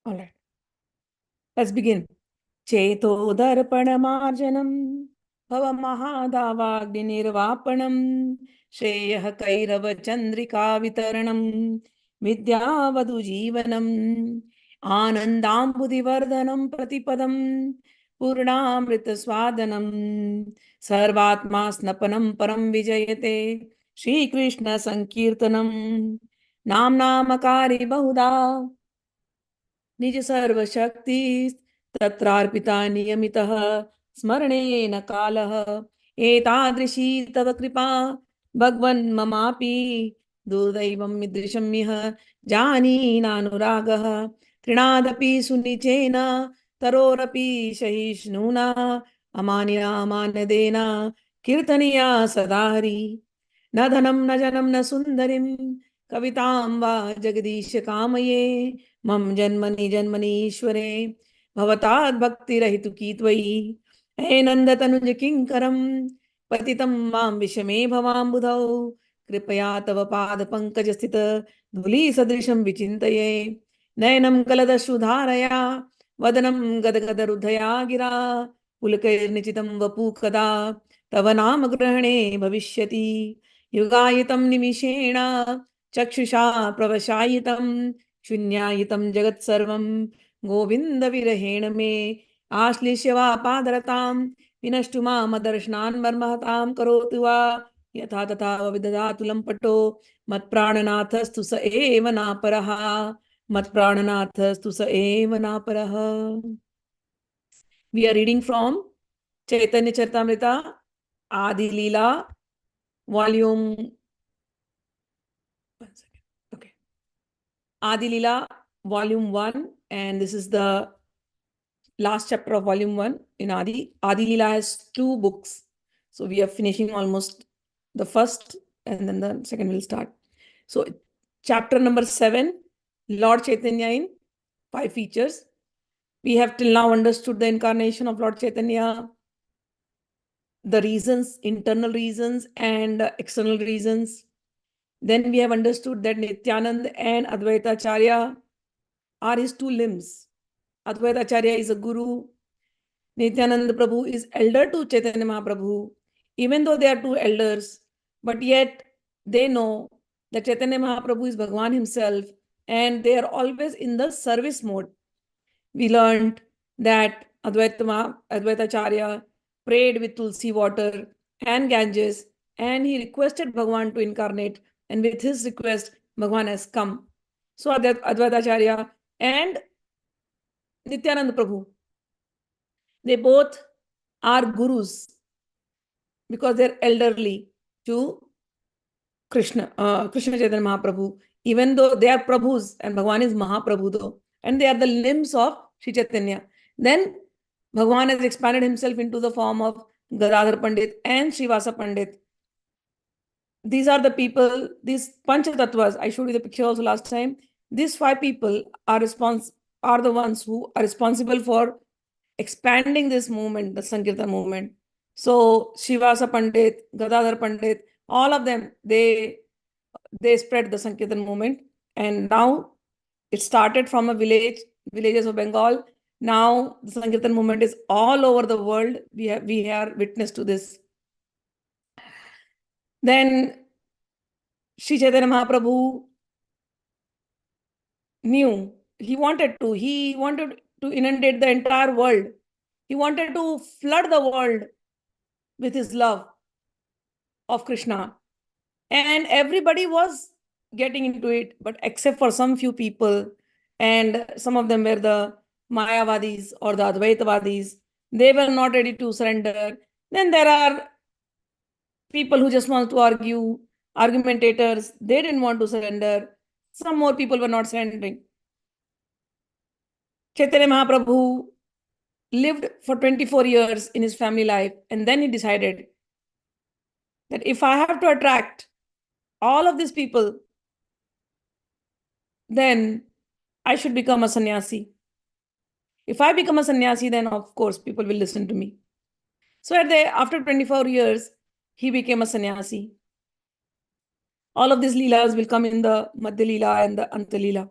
All right. Let's begin. Cheto-darpana-marjanam, bhava-maha-davagni-nirvapanam, shreyah kairava chandrika vitaranam, vidyavadu jeevanam, anandambudivardhanam pratipadam, purnamrita swadanam, sarvatma snapanam param vijayate, Shri Krishna sankirtanam, nam namakari bahuda, निज सर्वशक्ति तत्रार्पिता नियमितः स्मरणेन कालः एतादृशी तव कृपा भगवन् ममापि दुर्दैवं ईदृशं यः जानीनानुरागः तृणादपि सुनिचेन तरोरपि सहिष्णुना अमानिना मानदेन कीर्तनीया सदा हरि न धनं न जनं न सुन्दरीं कवितां वा जगदीश कामये मम जन्मनि जन्मनीश्वरे भवताद् भक्तिरहितुकी त्वयि हे नन्दतनुज किङ्करं पतितं मां विषमे भवाम्बुधौ कृपया तव पादपङ्कजस्थित धूलीसदृशं विचिन्तये नयनं कलदश्रुधारया वदनं गदगदरुधया गिरा पुलकैर्निचितं वपु कदा तव नाम ग्रहणे भविष्यति युगायितं निमिषेण चक्षुषा प्रवशायितं शून्यायितं जगत्सर्वं गोविन्दविरहेण मे आश्लिष्य वा पादरतां विनष्टु मामदर्शनान् मर्महतां करोतु वा यथा तथा विदधातु लम्पटो मत्प्राणनाथस्तु स एव नापरः मत्प्राणनाथस्तु स एव नापरः. We are reading from Chaitanya Charitamrita, Adi-lila, volume. Okay. Adi-lila, volume 1, and this is the last chapter of volume 1 in Adi. Adi-lila has 2 books. So we are finishing almost the first, and then the second will start. So chapter number 7, Lord Chaitanya in 5 features. We have till now understood the incarnation of Lord Chaitanya, the reasons, internal reasons and external reasons. Then we have understood that Nityanand and Advaita Acharya are his 2 limbs. Advaita Acharya is a guru. Nityananda Prabhu is elder to Chaitanya Mahaprabhu. Even though they are 2 elders, but yet they know that Chaitanya Mahaprabhu is Bhagwan himself, and they are always in the service mode. We learned that Advaita Acharya prayed with Tulsi water and Ganges, and he requested Bhagwan to incarnate, and with his request, Bhagwan has come. So Advaita Acharya and Nityananda Prabhu, they both are gurus because they're elderly to Krishna Chaitanya Mahaprabhu, even though they are Prabhus and Bhagwan is Mahaprabhu though, and they are the limbs of Sri Chaitanya. Then Bhagwan has expanded himself into the form of Gadadhar Pandit and Srivasa Pandit. These are the people, these Panchatatvas, I showed you the picture also last time. These 5 people are the ones who are responsible for expanding this movement, the Sankirtan movement. So Srivasa Pandit, Gadadhar Pandit, all of them, they spread the Sankirtan movement. And now it started from villages of Bengal. Now the Sankirtan movement is all over the world. We are witness to this. Then Sri Chaitanya Mahaprabhu knew he wanted to inundate the entire world. He wanted to flood the world with his love of Krishna. And everybody was getting into it, but except for some few people, and some of them were the Mayavadis or the Advaitavadis, they were not ready to surrender. Then there are people who just want to argue, argumentators, they didn't want to surrender. Some more people were not surrendering. Chaitanya Mahaprabhu lived for 24 years in his family life, and then he decided that if I have to attract all of these people, then I should become a sannyasi. If I become a sannyasi, then of course people will listen to me. So after 24 years, he became a sannyasi. All of these leelas will come in the Madhya-lila and the Antya-lila.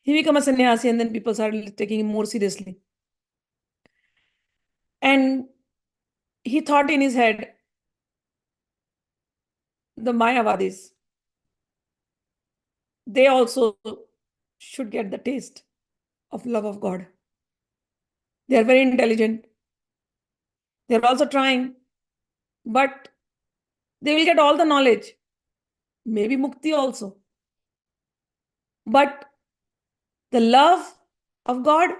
He became a sannyasi, and then people started taking him more seriously. And he thought in his head, the Mayavadis, they also should get the taste of love of God. They are very intelligent. They are also trying, but they will get all the knowledge, maybe mukti also. But the love of God,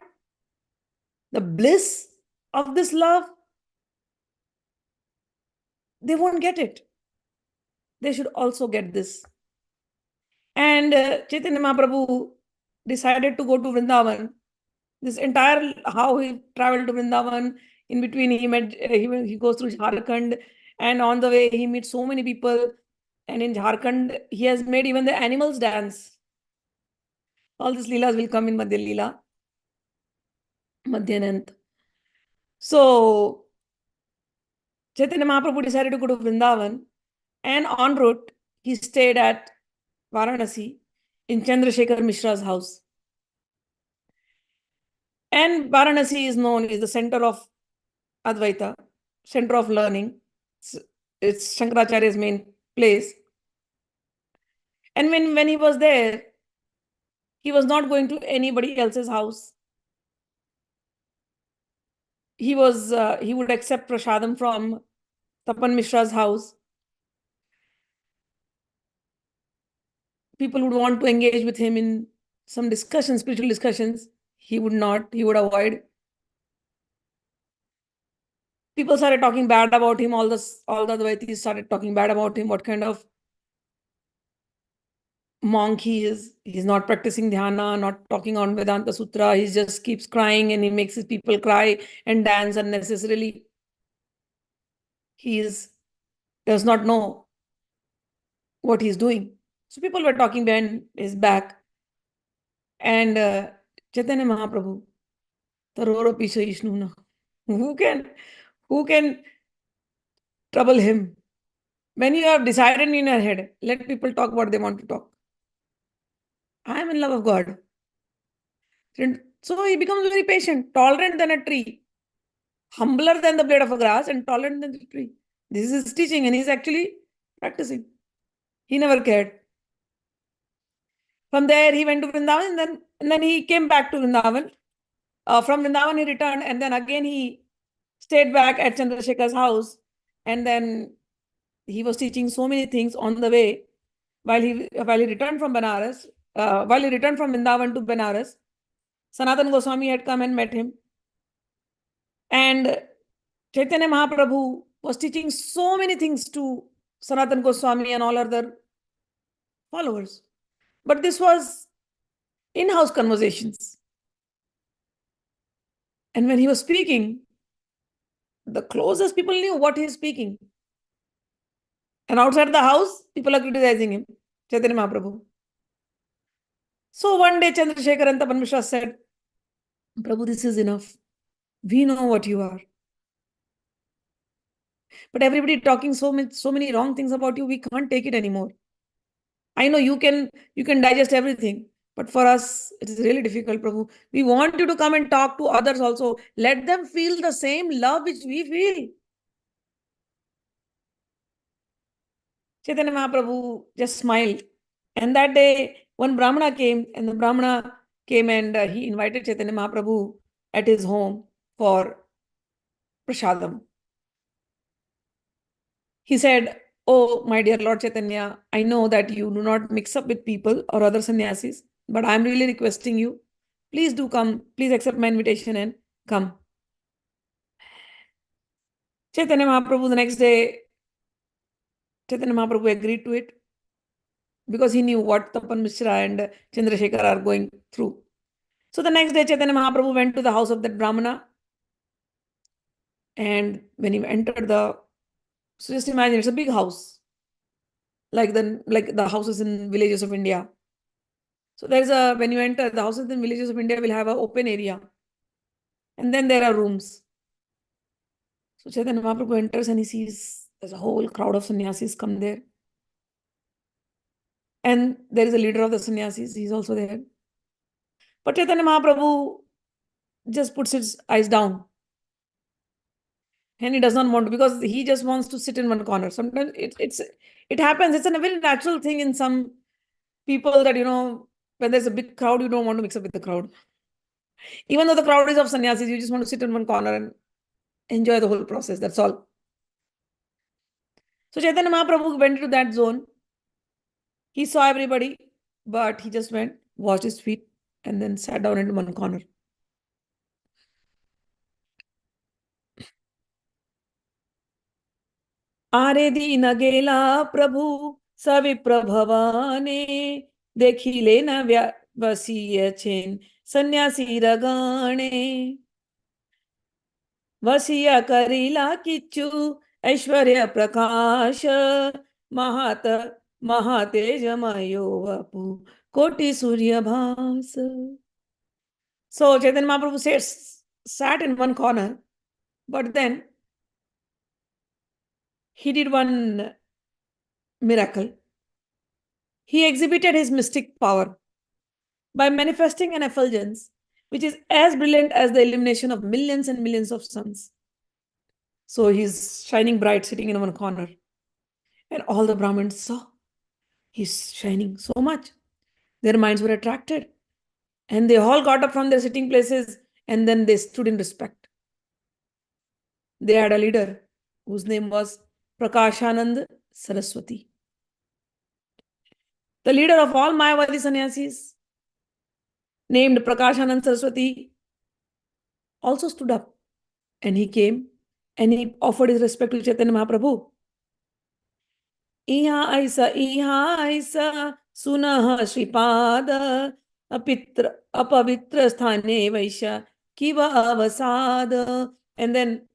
the bliss of this love, they won't get it. They should also get this. And Chaitanya Mahaprabhu decided to go to Vrindavan. This entire how he traveled to Vrindavan. In between, he goes through Jharkhand, and on the way he meets so many people. And in Jharkhand, he has made even the animals dance. All these leelas will come in Madhya-lila, Madhyanant. So Chaitanya Mahaprabhu decided to go to Vrindavan, and en route he stayed at Varanasi in Chandrasekhar Mishra's house. And Varanasi is known as the center of Advaita, center of learning. It's Shankaracharya's main place. And when he was there, he was not going to anybody else's house. He would accept prasadam from Tapan Mishra's house. People would want to engage with him in some discussions, spiritual discussions. He would not. He would avoid. People started talking bad about him. All the Advaitis started talking bad about him. What kind of monk he is. He's not practicing dhyana, not talking on Vedanta Sutra. He just keeps crying and he makes his people cry and dance unnecessarily. He does not know what he's doing. So people were talking behind his back. And Chaitanya Mahaprabhu, Taroro Pisha Ishnuna. Who can trouble him? When you have decided in your head, let people talk what they want to talk. I am in love of God. And so he becomes very patient, tolerant than a tree, humbler than the blade of a grass, and tolerant than the tree. This is his teaching, and he's actually practicing. He never cared. From there, he went to Vrindavan, and then he came back to Vrindavan. From Vrindavan, he returned, and then again he stayed back at Chandrasekhar's house. And then he was teaching so many things on the way while he returned from Banaras. While he returned from Vrindavan to Banaras, Sanatana Goswami had come and met him. And Chaitanya Mahaprabhu was teaching so many things to Sanatana Goswami and all other followers. But this was in-house conversations. And when he was speaking, the closest people knew what he is speaking. And outside the house, people are criticizing him, Chaitanya Mahaprabhu. So one day, Chandrasekhar and Tapan Mishra said, Prabhu, this is enough. We know what you are. But everybody talking so many wrong things about you, we can't take it anymore. I know you can digest everything, but for us, it is really difficult, Prabhu. We want you to come and talk to others also. Let them feel the same love which we feel. Chaitanya Mahaprabhu just smiled. And that day, one Brahmana came, and he invited Chaitanya Mahaprabhu at his home for prasadam. He said, Oh, my dear Lord Chaitanya, I know that you do not mix up with people or other sannyasis, but I'm really requesting you, please do come. Please accept my invitation and come. Chaitanya Mahaprabhu, the next day, Chaitanya Mahaprabhu agreed to it because he knew what Tapan Mishra and Chandrasekhar are going through. So the next day, Chaitanya Mahaprabhu went to the house of that Brahmana. And when he entered so just imagine, it's a big house, like the houses in villages of India. So when you enter, the houses in villages of India will have an open area. And then there are rooms. So Chaitanya Mahaprabhu enters and he sees there's a whole crowd of sannyasis come there. And there is a leader of the sannyasis, he's also there. But Chaitanya Mahaprabhu just puts his eyes down. And he does not want to, because he just wants to sit in one corner. Sometimes it happens. It's a very natural thing in some people that, when there's a big crowd, you don't want to mix up with the crowd. Even though the crowd is of sannyasis, you just want to sit in one corner and enjoy the whole process. That's all. So Chaitanya Mahaprabhu went into that zone. He saw everybody, but he just went, washed his feet, and then sat down in one corner. आरे दीन गेला प्रभु सविप्र भवाने देखिले न वसीय छेन सन्यासी रगाणे वसीय करीला किच्चु ऐश्वर्य प्रकाश महात महातेजमयो वपु कोटि सूर्य भास. So Chaitanya Mahaprabhu sat in one corner, but then he did one miracle. He exhibited his mystic power by manifesting an effulgence which is as brilliant as the illumination of millions and millions of suns. So he's shining bright, sitting in one corner. And all the Brahmins saw he's shining so much. Their minds were attracted. And they all got up from their sitting places and then they stood in respect. They had a leader whose name was Prakashanand Saraswati. The leader of all Mayavadi sannyasis, named Prakashanand Saraswati, also stood up, and he came and he offered his respect to Chaitanya Mahaprabhu. Iha aisa sunah Shripad apavitra sthane vaisha kiva avasad. And then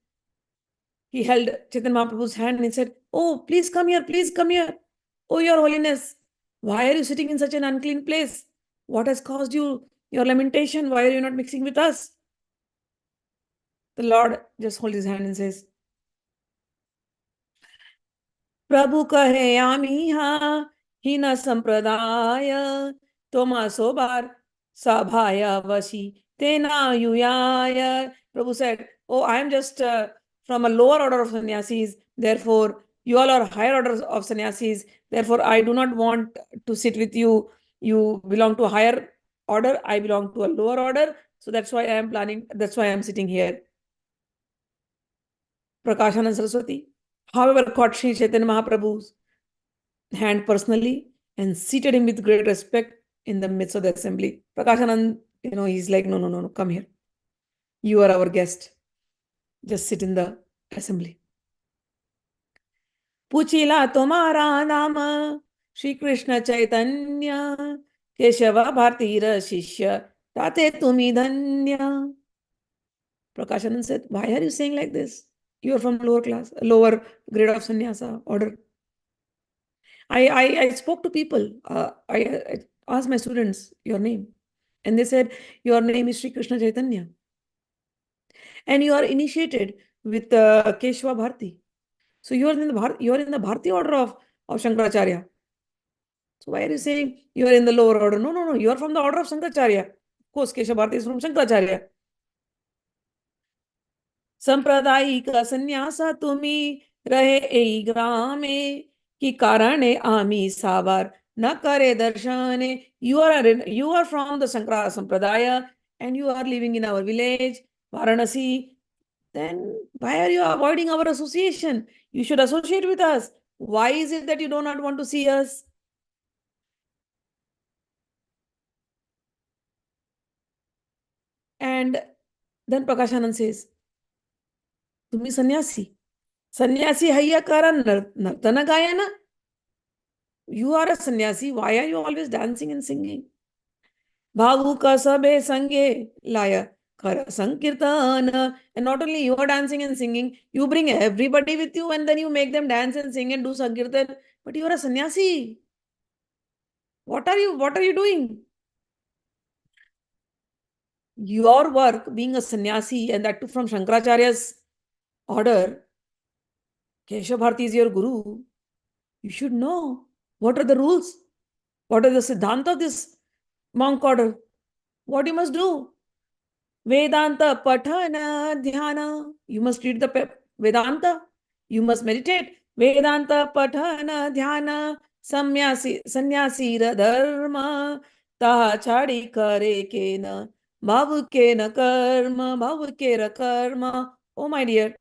he held Chaitanya Mahaprabhu's hand and he said, "Oh, please come here, please come here. Oh, Your Holiness, why are you sitting in such an unclean place? What has caused you your lamentation? Why are you not mixing with us?" The Lord just holds his hand and says, "Prabhu kahe amiha hina sampradaya toma sobar sabhaya vasi tena yuyaya." Prabhu said, "Oh, I am just from a lower order of sannyasis. Therefore, you all are higher orders of sannyasis. Therefore, I do not want to sit with you. You belong to a higher order. I belong to a lower order. So that's why I am planning. That's why I am sitting here." Prakashanand Saraswati, however, caught Sri Chaitanya Mahaprabhu's hand personally and seated him with great respect in the midst of the assembly. Prakashanand, he's like, no, no, no, no, come here. You are our guest. Just sit in the assembly. Puchila tomara nama Shri Krishna Chaitanya Keshava Bhartira Shishya Tate Tumi Dhanya. Prakashanand said, "Why are you saying like this? You are from lower class, lower grade of sannyasa order." I spoke to people. I asked my students your name, and they said your name is Sri Krishna Chaitanya, and you are initiated with Keshava Bharti. So you are in the Bharti order of Shankaracharya. So why are you saying you are in the lower order? No, no, no. You are from the order of Shankaracharya. Of course, Keshava Bharti is from Shankaracharya. सांप्रदायिक संन्यासा तुम्ही रहे एई ग्रामे की कारणे आमी सावर न करे दर्शने. You are from the Shankara Sampradaya and you are living in our village, Varanasi. Then why are you avoiding our association? You should associate with us. Why is it that you do not want to see us? And then Prakashanand says, तुम्ही संन्यासी संन्यासी हैया करा नर्तन गायन. You are a sannyasi. Why are you always dancing and singing? Bhavuka sabe sange laya kara sankirtana. And not only you are dancing and singing, you bring everybody with you and then you make them dance and sing and do sankirtan. But you are a sannyasi. What are you doing? Your work, being a sannyasi, and that too from Shankaracharya's order, Keshav Bharati is your guru. You should know what are the rules, what are the siddhanta of this monk order. What you must do? Vedanta Patana Dhyana. You must read the Vedanta. You must meditate. Vedanta Patana Dhyana Sannyasi Dharma Taha Chadi Kare Kena Bhavu Kena Karma Bhavu Kera Karma. Oh my dear,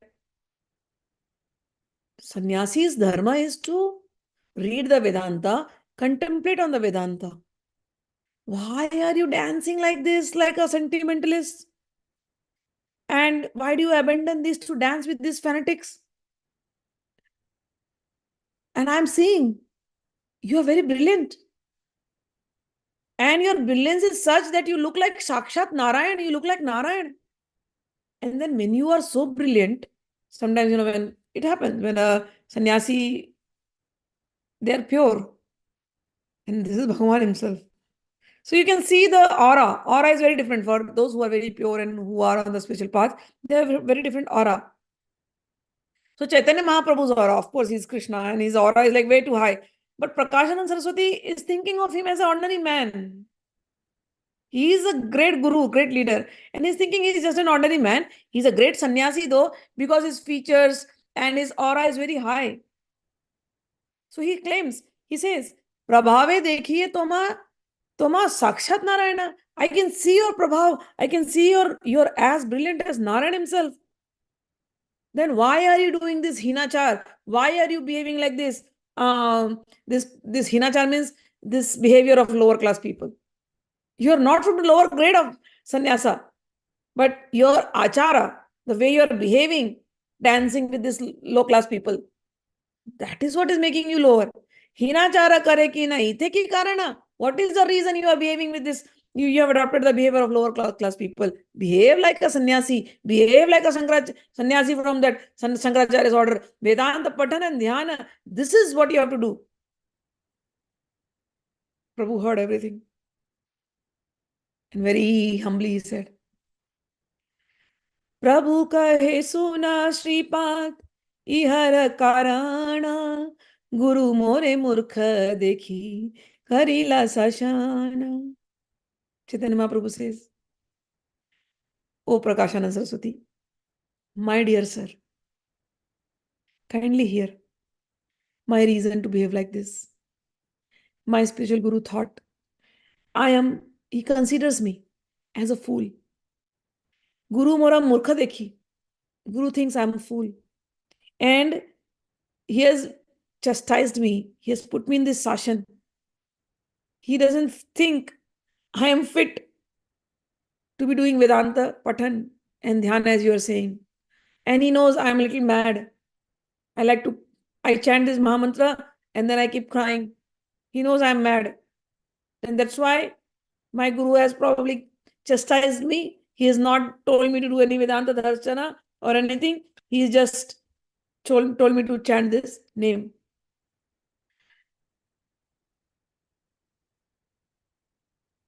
sannyasi's dharma is to read the Vedanta, contemplate on the Vedanta. Why are you dancing like this, like a sentimentalist? And why do you abandon this to dance with these fanatics? And I'm seeing you are very brilliant. And your brilliance is such that you look like Sakshat Narayan, you look like Narayan. And then when you are so brilliant, sometimes, when it happens, when a sannyasi, they are pure. And this is Bhagavan himself. So you can see the aura. Aura is very different for those who are very pure and who are on the spiritual path. They have a very different aura. So Chaitanya Mahaprabhu's aura, of course, he's Krishna and his aura is like way too high. But Prakashanand Saraswati is thinking of him as an ordinary man. He is a great guru, great leader. And he's thinking he's just an ordinary man. He's a great sannyasi though, because his features and his aura is very high. So he claims, he says, Prabhave dekhiye toma sakshat Narayana. I can see your prabhav. I can see you're as brilliant as Narayan himself. Then why are you doing this hinachar? Why are you behaving like this? This hinachar means this behavior of lower class people. You're not from the lower grade of sannyasa, but your achara, the way you're behaving, dancing with this low class people, that is what is making you lower. Hinachara kare ki na ite ki karana. What is the reason you are behaving with this? You have adopted the behavior of lower class people. Behave like a sannyasi. Behave like a sannyasi from that Shankaracharya's order. Vedanta Patana and Dhyana. This is what you have to do. Prabhu heard everything. And very humbly he said, Prabhu kahe suna Shripad ihar karana Guru more murkha dekhi karila sashana. Chaitanya Mahaprabhu says, O Prakashanand Saraswati, my dear sir, kindly hear my reason to behave like this. My spiritual guru thought, he considers me as a fool. Guru mora murkha dekhi. Guru thinks I'm a fool. And he has chastised me. He has put me in this sashan. He doesn't think I am fit to be doing Vedanta, Patan, and Dhyana, as you are saying. And he knows I'm a little mad. I chant this Mahamantra and then I keep crying. He knows I'm mad. And that's why my guru has probably chastised me. He has not told me to do any Vedanta Darshana or anything. He's just told me to chant this name.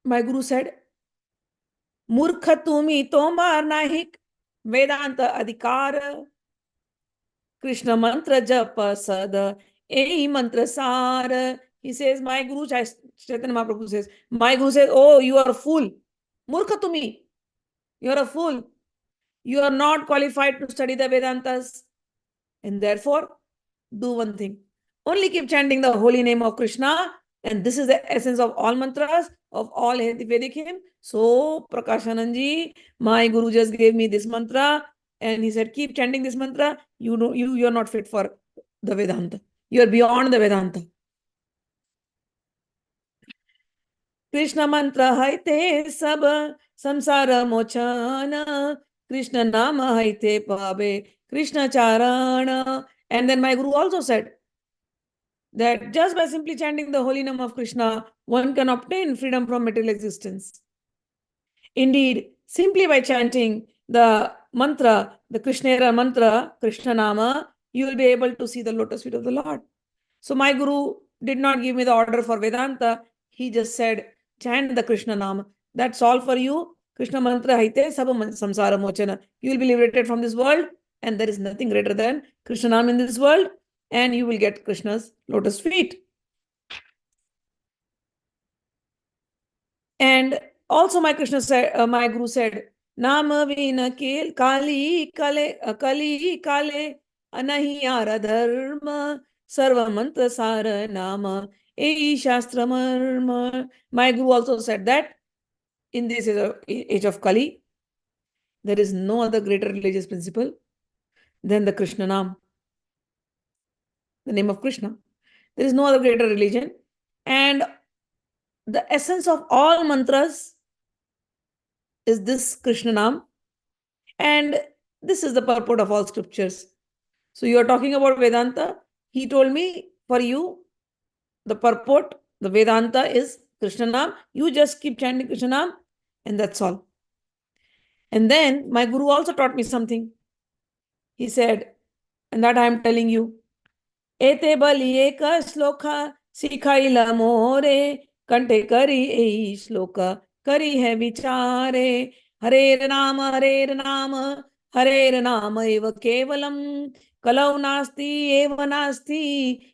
My guru said, Murkha tumi tomar nahik Vedanta adhikar Krishna mantra japa sada ei mantra sar. He says, my guru, Chaitanya Mahaprabhu says, my guru says, oh, you are a fool. Murkha tumi. You are a fool. You are not qualified to study the Vedantas. And therefore, do one thing. Only keep chanting the holy name of Krishna. And this is the essence of all mantras, of all Vedic hymns. So, Prakashananji, my guru just gave me this mantra. And he said, keep chanting this mantra. You're not fit for the Vedanta. You're beyond the Vedanta. Krishna mantra haite sab samsara mochana. Krishna nama haite pabe. Krishna charana. And then my guru also said that just by simply chanting the holy name of Krishna, one can obtain freedom from material existence. Indeed, simply by chanting the mantra, the Krishnera mantra, Krishna Nama, you will be able to see the lotus feet of the Lord. So my guru did not give me the order for Vedanta. He just said, chant the Krishna Nama. That's all for you. Krishna mantra haite sab samsara mochana. You will be liberated from this world, and there is nothing greater than Krishna Nama in this world, and you will get Krishna's lotus feet. And also my Krishna said, my Guru said, Nama vina kali kale anahiyara dharma sarva mantra sara nama ei shastra marma. My Guru also said that in this age of Kali, there is no other greater religious principle than the Krishna Nam, the name of Krishna. There is no other greater religion. And the essence of all mantras is this Krishna Nam. And this is the purport of all scriptures. So you are talking about Vedanta. He told me, for you, the purport, the Vedanta is Krishna Nam. You just keep chanting Krishna Nam, and that's all. And then my Guru also taught me something. He said, and that I am telling you, Ete bali eka shloka sikhaila more kante kari ei shloka kari hai vichare Hare Rama Hare Rama eva kevalam kalau nasti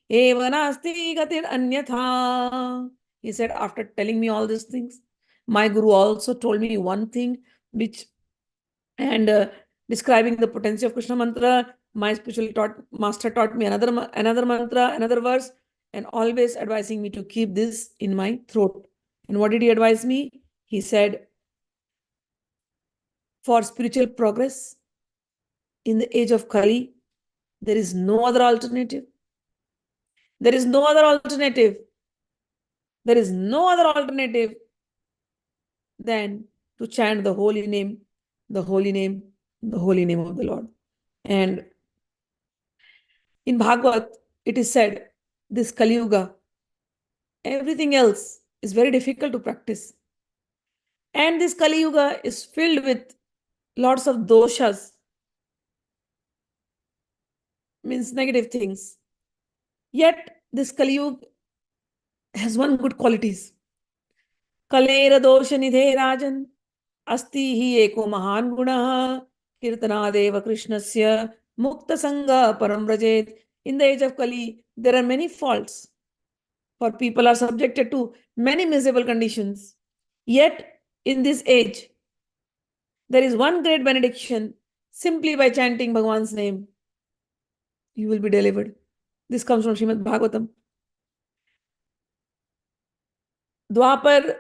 eva nasti gatir anyatha. He said, after telling me all these things, my Guru also told me one thing which, and describing the potency of Krishna mantra, my spiritual master taught me another mantra, another verse, and always advising me to keep this in my throat. And what did he advise me? He said, for spiritual progress in the age of Kali, there is no other alternative. There is no other alternative. There is no other alternative than to chant the holy name, the holy name, the holy name of the Lord. And in Bhagavad, it is said, this Kali Yuga, everything else is very difficult to practice. And this Kali Yuga is filled with lots of doshas, means negative things. Yet this Kali Yuga has one good qualities. Kalera dosha nidhe rajan asti hi eko mahan guna kirtanadeva krishnasya mukta sangha parambrajet. In the age of Kali, there are many faults. For people are subjected to many miserable conditions. Yet, in this age, there is one great benediction. Simply by chanting Bhagwan's name, you will be delivered. This comes from Srimad Bhagavatam. Dwapar,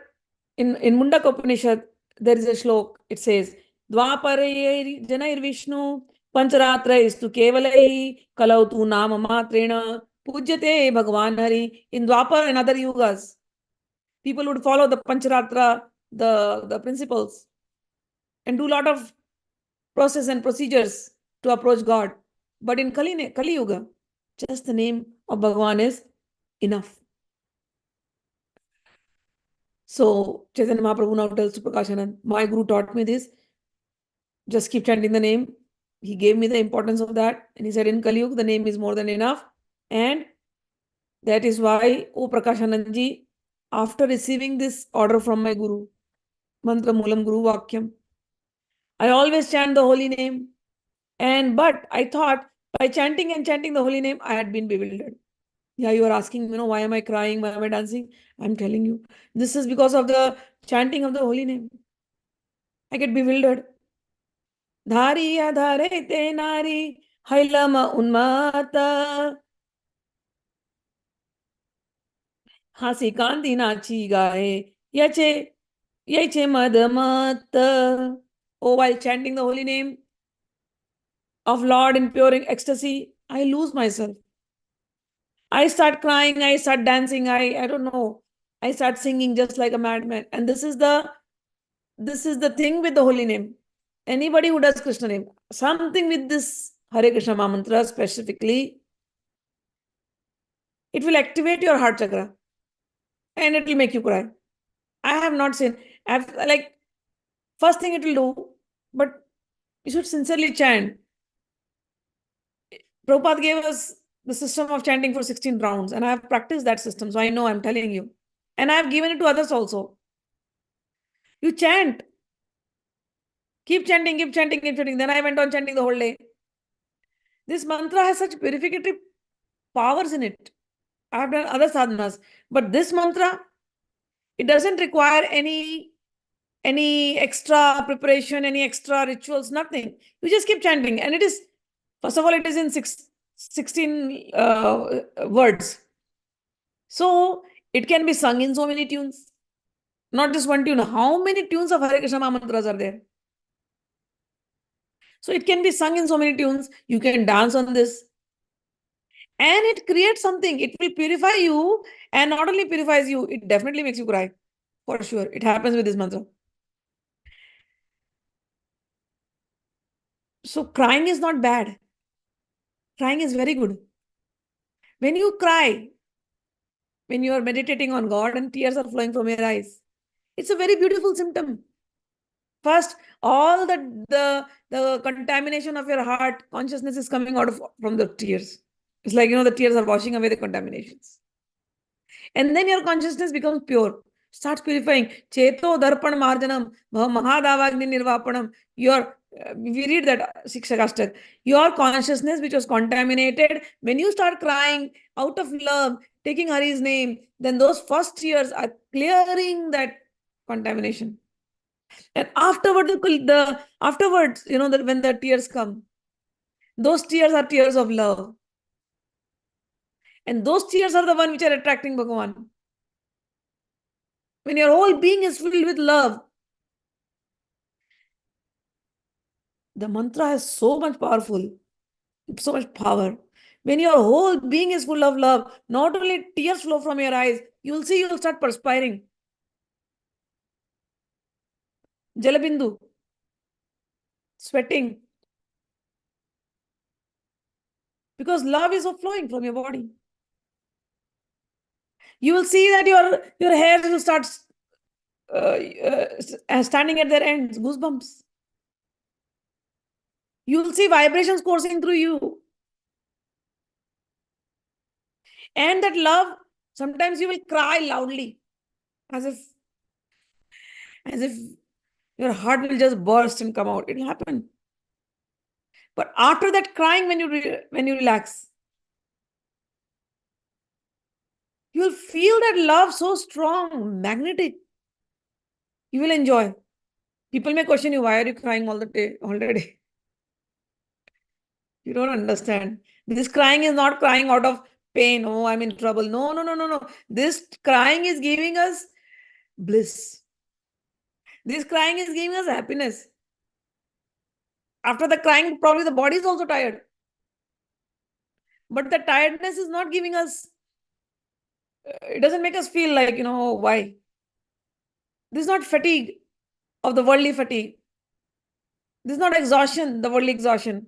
in Mundaka Upanishad, there is a shlok. It says, Dwapare janair Vishnu pancharatra istu kevalai kalautu nama matrena pujyate Bhagwan Hari. In Dwapar and other yugas, people would follow the pancharatra, the principles, and do a lot of process and procedures to approach God. But in Kali Yuga, just the name of Bhagwan is enough. So Chaitanya Mahaprabhu now tells to Prakashanand, my Guru taught me this. Just keep chanting the name. He gave me the importance of that. And he said, in Kali Yuga, the name is more than enough. And that is why, O Prakashanandji, after receiving this order from my Guru, Mantra Moolam Guru Vakyam, I always chant the holy name. But I thought by chanting the holy name, I had been bewildered. Yeah, you are asking, why am I crying? Why am I dancing? I'm telling you, this is because of the chanting of the holy name. I get bewildered. Dhari adhare te nari hailama unmata hasi kandi nachi gaye yache madamata. Oh, while chanting the holy name of Lord in pure ecstasy, I lose myself. I start crying, I start dancing, I don't know. I start singing just like a madman. And this is the thing with the holy name. Anybody who does Krishna name, something with this Hare Krishna Mantra specifically, it will activate your heart chakra and it will make you cry. I have not seen, first thing it will do, but you should sincerely chant. Prabhupada gave us the system of chanting for 16 rounds, and I have practiced that system, so I know, I'm telling you. And I have given it to others also. You chant. Keep chanting, keep chanting, keep chanting. Then I went on chanting the whole day. This mantra has such purificatory powers in it. I have done other sadhanas. But this mantra, it doesn't require any any extra preparation, any extra rituals, nothing. You just keep chanting. And it is, first of all, it is in 16 words. So it can be sung in so many tunes, not just one tune. How many tunes of Hare Krishna mantras are there? So it can be sung in so many tunes. You can dance on this. And it creates something. It will purify you. And not only purifies you, it definitely makes you cry. For sure. It happens with this mantra. So crying is not bad. Crying is very good. When you cry, when you are meditating on God and tears are flowing from your eyes, it's a very beautiful symptom. First, all the contamination of your heart consciousness is coming out from the tears. It's like, the tears are washing away the contaminations. And then your consciousness becomes pure, starts purifying. Cheto-darpana-marjanam, bhava-maha-davagni-nirvapanam. We read that Shikshashtakam. Your consciousness, which was contaminated, when you start crying out of love, taking Hari's name, then those first tears are clearing that contamination. And afterwards, when the tears come, those tears are tears of love. And those tears are the one which are attracting Bhagavan. When your whole being is filled with love, the mantra has so much so much power. When your whole being is full of love, not only tears flow from your eyes, you'll see you'll start perspiring. Jalabindu, sweating. Because love is flowing from your body. You will see that your hair will start standing at their ends, goosebumps. You will see vibrations coursing through you. And that love, sometimes you will cry loudly, as if your heart will just burst and come out. It will happen. But after that crying, when you relax, you'll feel that love so strong, magnetic. You will enjoy. People may question you, why are you crying all the day already? You don't understand. This crying is not crying out of pain. Oh, I'm in trouble. No, no, no, no, no. This crying is giving us bliss. This crying is giving us happiness. After the crying, probably the body is also tired. But the tiredness is not giving us, it doesn't make us feel like, why? This is not fatigue of the worldly fatigue. This is not exhaustion, the worldly exhaustion.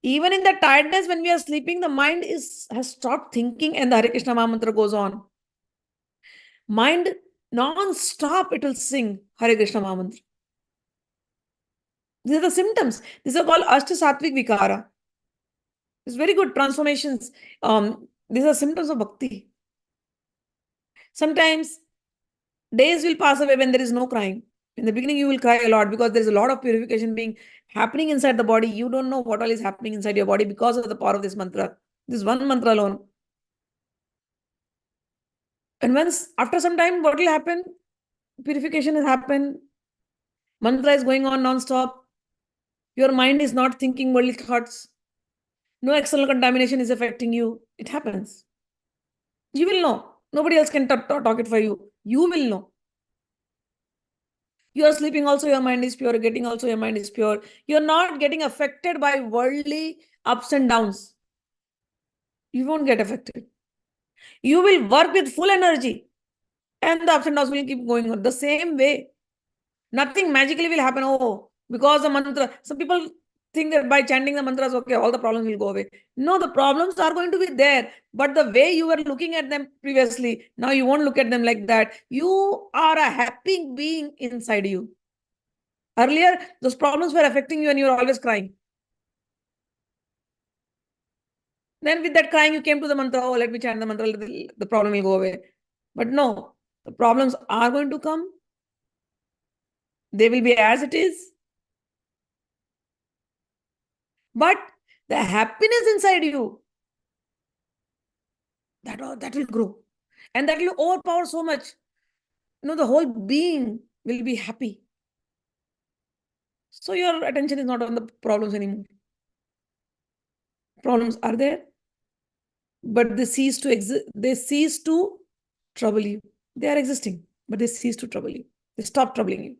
Even in the tiredness, when we are sleeping, the mind has stopped thinking and the Hare Krishna Mahamantra goes on. Mind non-stop, it will sing Hare Krishna Mahamantra. These are the symptoms. These are called Ashta Sattvic Vikara. It's very good transformations. These are symptoms of bhakti. Sometimes days will pass away when there is no crying. In the beginning, you will cry a lot because there is a lot of purification being happening inside the body. You don't know what all is happening inside your body because of the power of this mantra. This one mantra alone. And after some time, what will happen? Purification has happened. Mantra is going on non-stop. Your mind is not thinking worldly thoughts. No external contamination is affecting you. It happens. You will know. Nobody else can talk it for you. You will know. You are sleeping also, your mind is pure. Getting also, your mind is pure. You're not getting affected by worldly ups and downs. You won't get affected. You will work with full energy. And the ups and downs will keep going on the same way. Nothing magically will happen. Oh, because the mantra. Some people think that by chanting the mantras, okay, all the problems will go away. No, the problems are going to be there. But the way you were looking at them previously, now you won't look at them like that. You are a happy being inside you. Earlier, those problems were affecting you and you were always crying. Then with that crying, you came to the mantra, oh, let me chant the mantra, the problem will go away. But no, the problems are going to come. They will be as it is. But the happiness inside you, that will grow. And that will overpower so much. The whole being will be happy. So your attention is not on the problems anymore. Problems are there, but they cease to exist. They cease to trouble you. They are existing, but they cease to trouble you. They stop troubling you.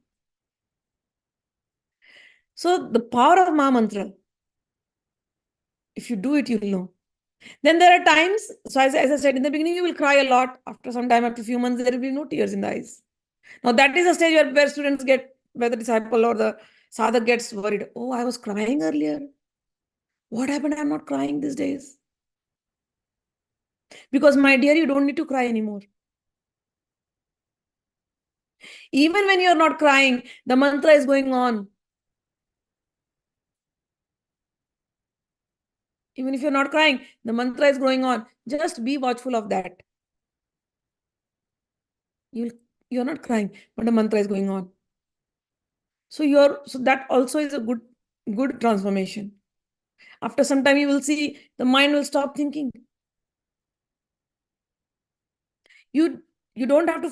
So the power of Maha Mantra, if you do it, you'll know. Then there are times, so as I said in the beginning, you will cry a lot. After some time, after a few months, there will be no tears in the eyes. Now that is a stage where students get, where the disciple or the sadhak gets worried. Oh, I was crying earlier. What happened? I'm not crying these days. Because my dear, you don't need to cry anymore. Even when you're not crying, the mantra is going on. Even if you're not crying, the mantra is going on. Just be watchful of that. You're not crying, but the mantra is going on. So that also is a good transformation. After some time, you will see the mind will stop thinking. You don't have to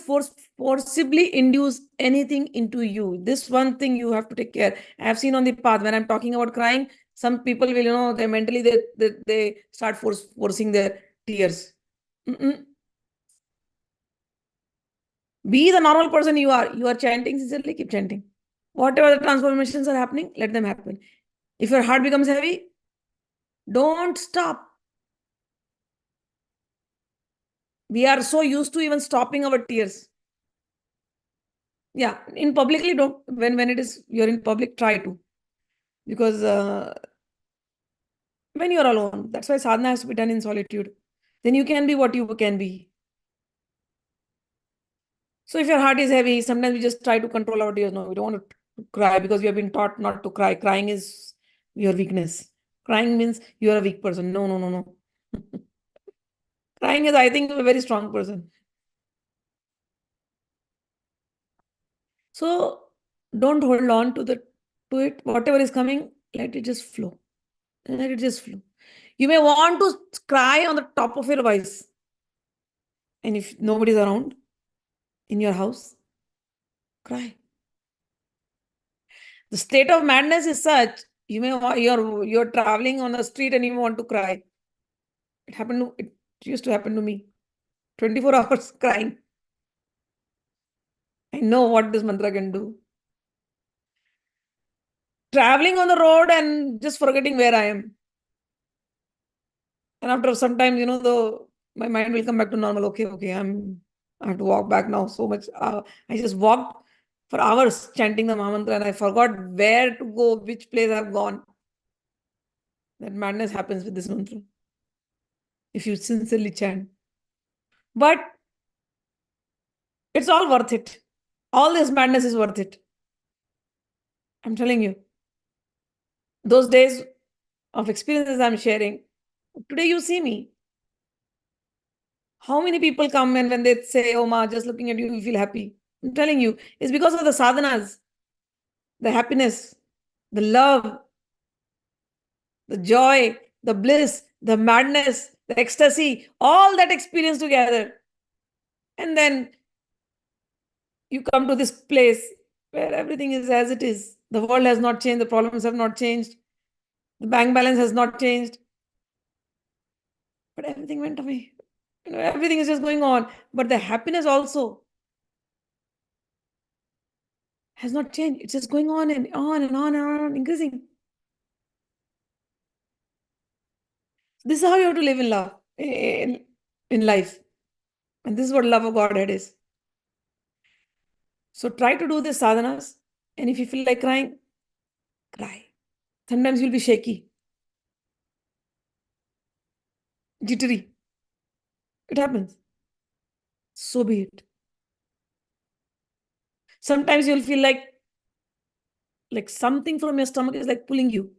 forcibly induce anything into you. This one thing you have to take care. I have seen on the path when I'm talking about crying, some people will, they mentally they start forcing their tears. Mm-mm. Be the normal person you are. You are chanting sincerely, keep chanting. Whatever the transformations are happening, let them happen. If your heart becomes heavy, don't stop. We are so used to even stopping our tears. Yeah, in publicly don't. When it is you're in public, try to, because when you're alone, that's why sadhana has to be done in solitude. Then you can be what you can be. So if your heart is heavy, sometimes we just try to control our tears. No, we don't want to cry because we have been taught not to cry. Crying is your weakness. Crying means you are a weak person. No, no, no, no. Crying is, I think, a very strong person. So don't hold on to it. Whatever is coming, let it just flow. Let it just flow. You may want to cry on the top of your voice. And if nobody's around in your house, cry. The state of madness is such, you're traveling on the street and you want to cry. It used to happen to me. 24 hours crying. I know what this mantra can do. Traveling on the road and just forgetting where I am. And after some time, my mind will come back to normal. Okay, I have to walk back now. So much. I just walked for hours chanting the Maha Mantra and I forgot where to go, which place I've gone. That madness happens with this mantra if you sincerely chant. But it's all worth it. All this madness is worth it. I'm telling you. Those days of experiences I'm sharing, today you see me. How many people come and when they say, oh Ma, just looking at you, you feel happy. I'm telling you, it's because of the sadhanas, the happiness, the love, the joy, the bliss, the madness, the ecstasy, all that experience together. And then you come to this place where everything is as it is. The world has not changed, the problems have not changed, the bank balance has not changed, but everything went away. Everything is just going on. But the happiness also has not changed. It's just going on and on and on and on, increasing. This is how you have to live in love, in life. And this is what love of Godhead is. So try to do this sadhanas. And if you feel like crying, cry. Sometimes you'll be shaky, jittery. It happens. So be it. Sometimes you'll feel like something from your stomach is like pulling you.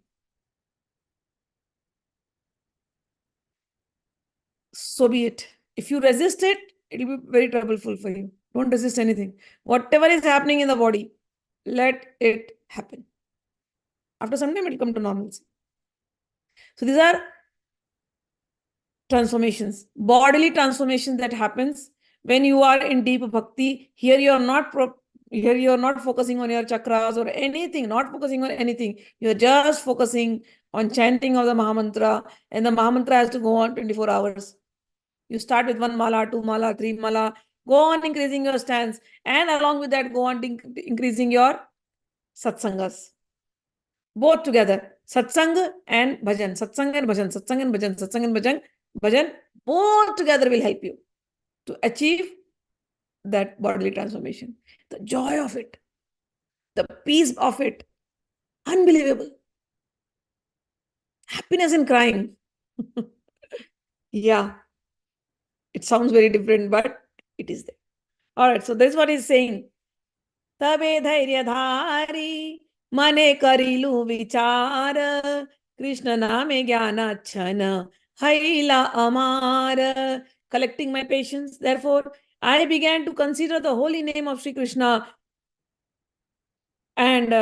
So be it. If you resist it, it'll be very troubleful for you. Don't resist anything. Whatever is happening in the body, let it happen. After some time, it'll come to normalcy. So these are transformations, bodily transformations that happens when you are in deep bhakti. Here you are not Here you are not focusing on your chakras or anything, not focusing on anything. You're just focusing on chanting of the Mahamantra, and the Mahamantra has to go on 24 hours. You start with 1 mala, 2 mala, 3 mala, go on increasing your stance, and along with that, go on increasing your satsangas. Both together, satsang and bhajan, satsang and bhajan, satsang and bhajan, satsang and bhajan, both together will help you to achieve that bodily transformation. The joy of it, the peace of it, unbelievable. Happiness in crying. Yeah, it sounds very different, but it is there. All right, so this is what he's saying. तबे धैर्य धारी मने करिलु विचार कृष्ण नामे ज्ञान छन हैला अमार. Collecting my patience, therefore, I began to consider the holy name of Sri Krishna, and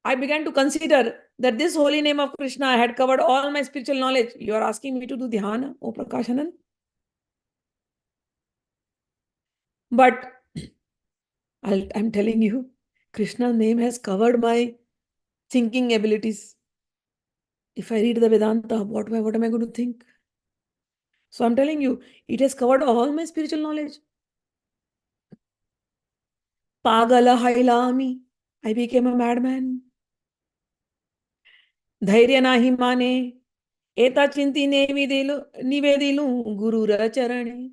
I began to consider that this holy name of Krishna had covered all my spiritual knowledge. You are asking me to do dhyana, O Prakashanand? But I'm telling you, Krishna's name has covered my thinking abilities. If I read the Vedanta, what am I going to think? So I'm telling you, it has covered all my spiritual knowledge. Pagala hailami. I became a madman. Dhairya nahi mane. Eta chinti nivedilu guru charane.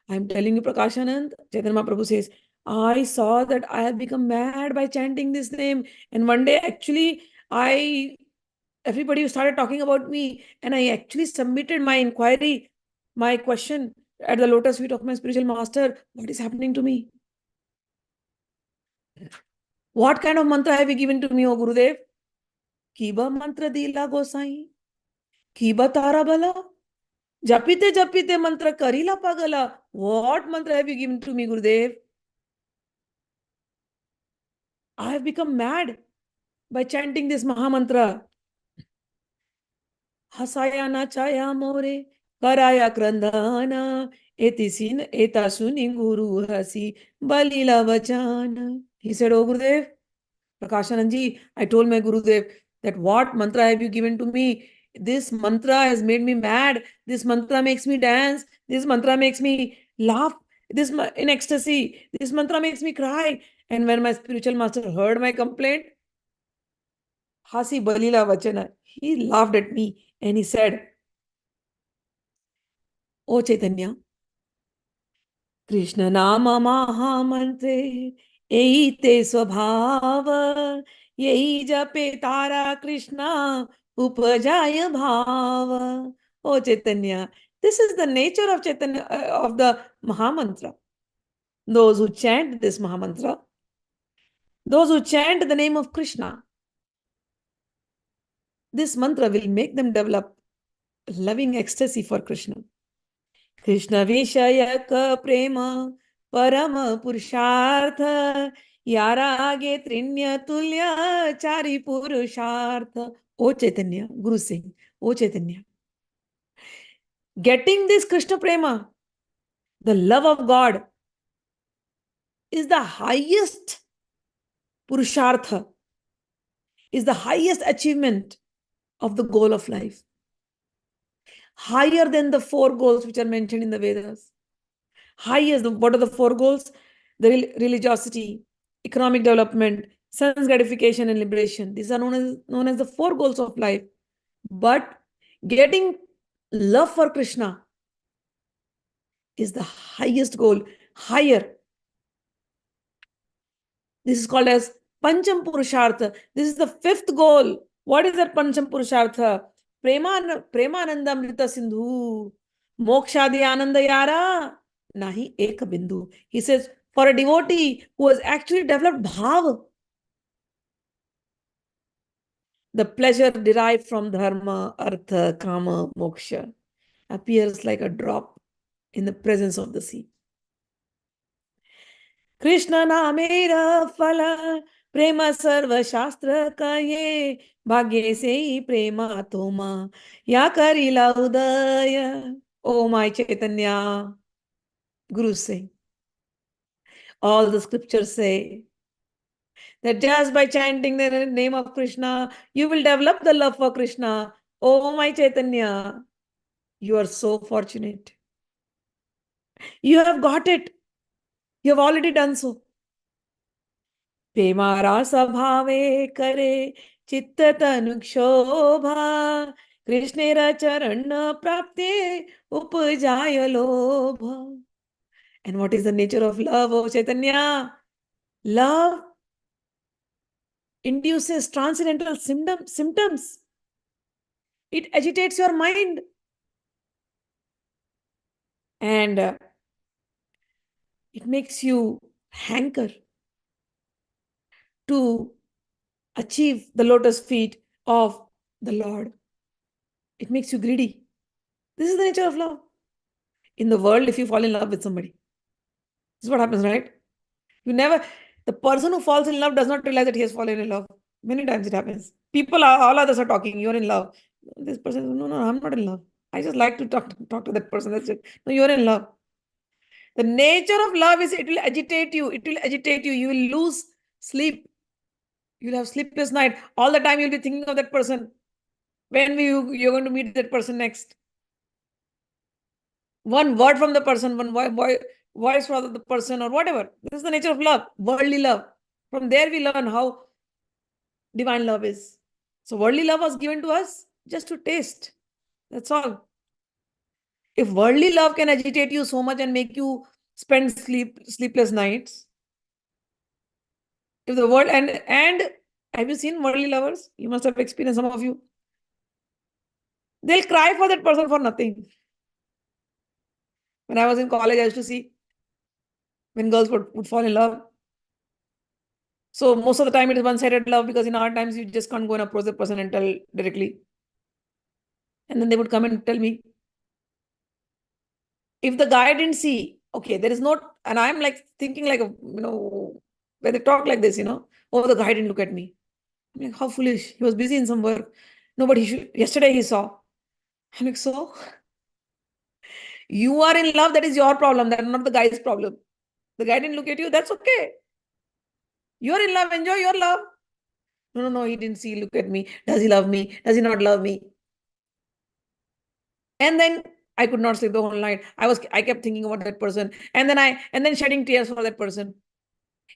I'm telling you, Prakashanand, Chaitanya Mahaprabhu says, I saw that I have become mad by chanting this name. And one day, actually, everybody started talking about me, and I actually submitted my inquiry, my question at the lotus feet of my spiritual master. What is happening to me? What kind of mantra have you given to me, O Gurudev? Kiba mantra dila gosai. Kiba tara bala. Japite mantra karila pagala. What mantra have you given to me, Gurudev? I have become mad by chanting this Mahamantra. Hasaya na chaya more, karaya krandana, eta suni guru hasi, balila vachana. He said, Oh Gurudev, Prakashananji, I told my Gurudev that what mantra have you given to me? This mantra has made me mad. This mantra makes me dance. This mantra makes me laugh. This in ecstasy. This mantra makes me cry. And when my spiritual master heard my complaint, Hasi Balila Vachana, he laughed at me and he said, O Chaitanya, Krishna Nama Mahamantre, Eite Swabhava, Yei Jape Tara Krishna, Upajaya Bhava. O Chaitanya, this is the nature of Chaitanya, of the Mahamantra. Those who chant this Mahamantra, those who chant the name of Krishna, this mantra will make them develop loving ecstasy for Krishna. Krishna Vishaya ka prema parama purushartha yarage trinya tulya chari purushartha. O Chaitanya, Guru Singh, O Chaitanya. Getting this Krishna prema, the love of God, is the highest purushartha, is the highest achievement of the goal of life. Higher than the 4 goals which are mentioned in the Vedas. Highest, what are the 4 goals? The religiosity, economic development, sense gratification, and liberation. These are known as the 4 goals of life. But getting love for Krishna is the highest goal, higher. This is called as Pancham Purushartha. This is the 5th goal. What is that Pancham Purushartha? Premananda Amrita Sindhu. Mokshadi Ananda Yara. Nahi ek bindu. He says, for a devotee who has actually developed bhava, the pleasure derived from dharma, artha, kama, moksha appears like a drop in the presence of the sea. Krishna namera phala prema sarva shastra kaye bhagye se prema toma ya karila udaya. Oh my Chaitanya, Guru Singh. All the scriptures say that just by chanting the name of Krishna, you will develop the love for Krishna. Oh, my Chaitanya, you are so fortunate. You have got it. You have already done so. प्रेमारा स्वभावे करे चित्त तनुक्षोभा कृष्णेर चरण प्राप्ते उपजाय लोभ. And what is the nature of love, oh Chaitanya? Love induces transcendental symptoms. It agitates your mind. And it makes you hanker to achieve the lotus feet of the Lord. It makes you greedy. This is the nature of love. In the world, if you fall in love with somebody, this is what happens, right? The person who falls in love does not realize that he has fallen in love. Many times it happens. All others are talking, you're in love. This person, no, I'm not in love. I just like to talk to that person. That's it. No, you're in love. The nature of love is it will agitate you. It will agitate you. You will lose sleep. You'll have sleepless night. All the time you'll be thinking of that person. When you're going to meet that person next. One word from the person, one voice from the person or whatever. This is the nature of love, worldly love. From there we learn how divine love is. So worldly love was given to us just to taste. That's all. If worldly love can agitate you so much and make you spend sleepless nights, if the world and have you seen worldly lovers? You must have experienced, some of you. They'll cry for that person for nothing. When I was in college, I used to see when girls would fall in love. So most of the time it is one-sided love, because in our times you just can't go and approach the person and tell directly. And then they would come and tell me. If the guy didn't see, okay, there is no, and I'm like thinking like, when they talk like this, oh, the guy didn't look at me. I'm like, how foolish. He was busy in some work. No, but yesterday he saw. I'm like, so? You are in love, that is your problem. That's not the guy's problem. The guy didn't look at you, that's okay. You're in love, enjoy your love. No, he didn't see, look at me. Does he love me? Does he not love me? And then I could not sleep the whole night. I kept thinking about that person. And then shedding tears for that person.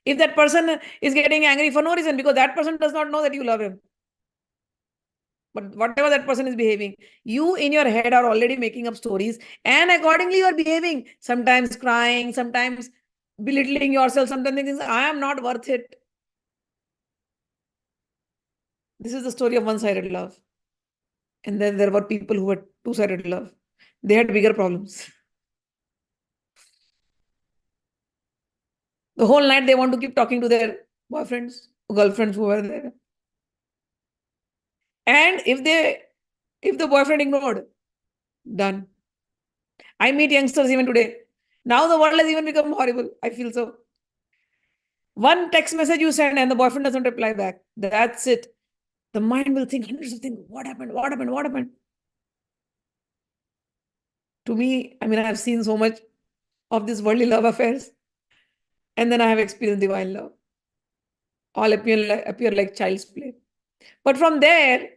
If that person is getting angry for no reason, because that person does not know that you love him. But whatever that person is behaving, you in your head are already making up stories, and accordingly you are behaving. Sometimes crying, sometimes belittling yourself, sometimes thinking, I am not worth it. This is the story of one-sided love. And then there were people who had two-sided love. They had bigger problems. The whole night they want to keep talking to their boyfriends, girlfriends who were there. And if the boyfriend ignored, done. I meet youngsters even today. Now the world has even become horrible. I feel so. One text message you send and the boyfriend doesn't reply back. That's it. The mind will think hundreds of things. What happened? What happened? What happened? To me, I have seen so much of these worldly love affairs. And then I have experienced divine love. All appear like child's play. But from there,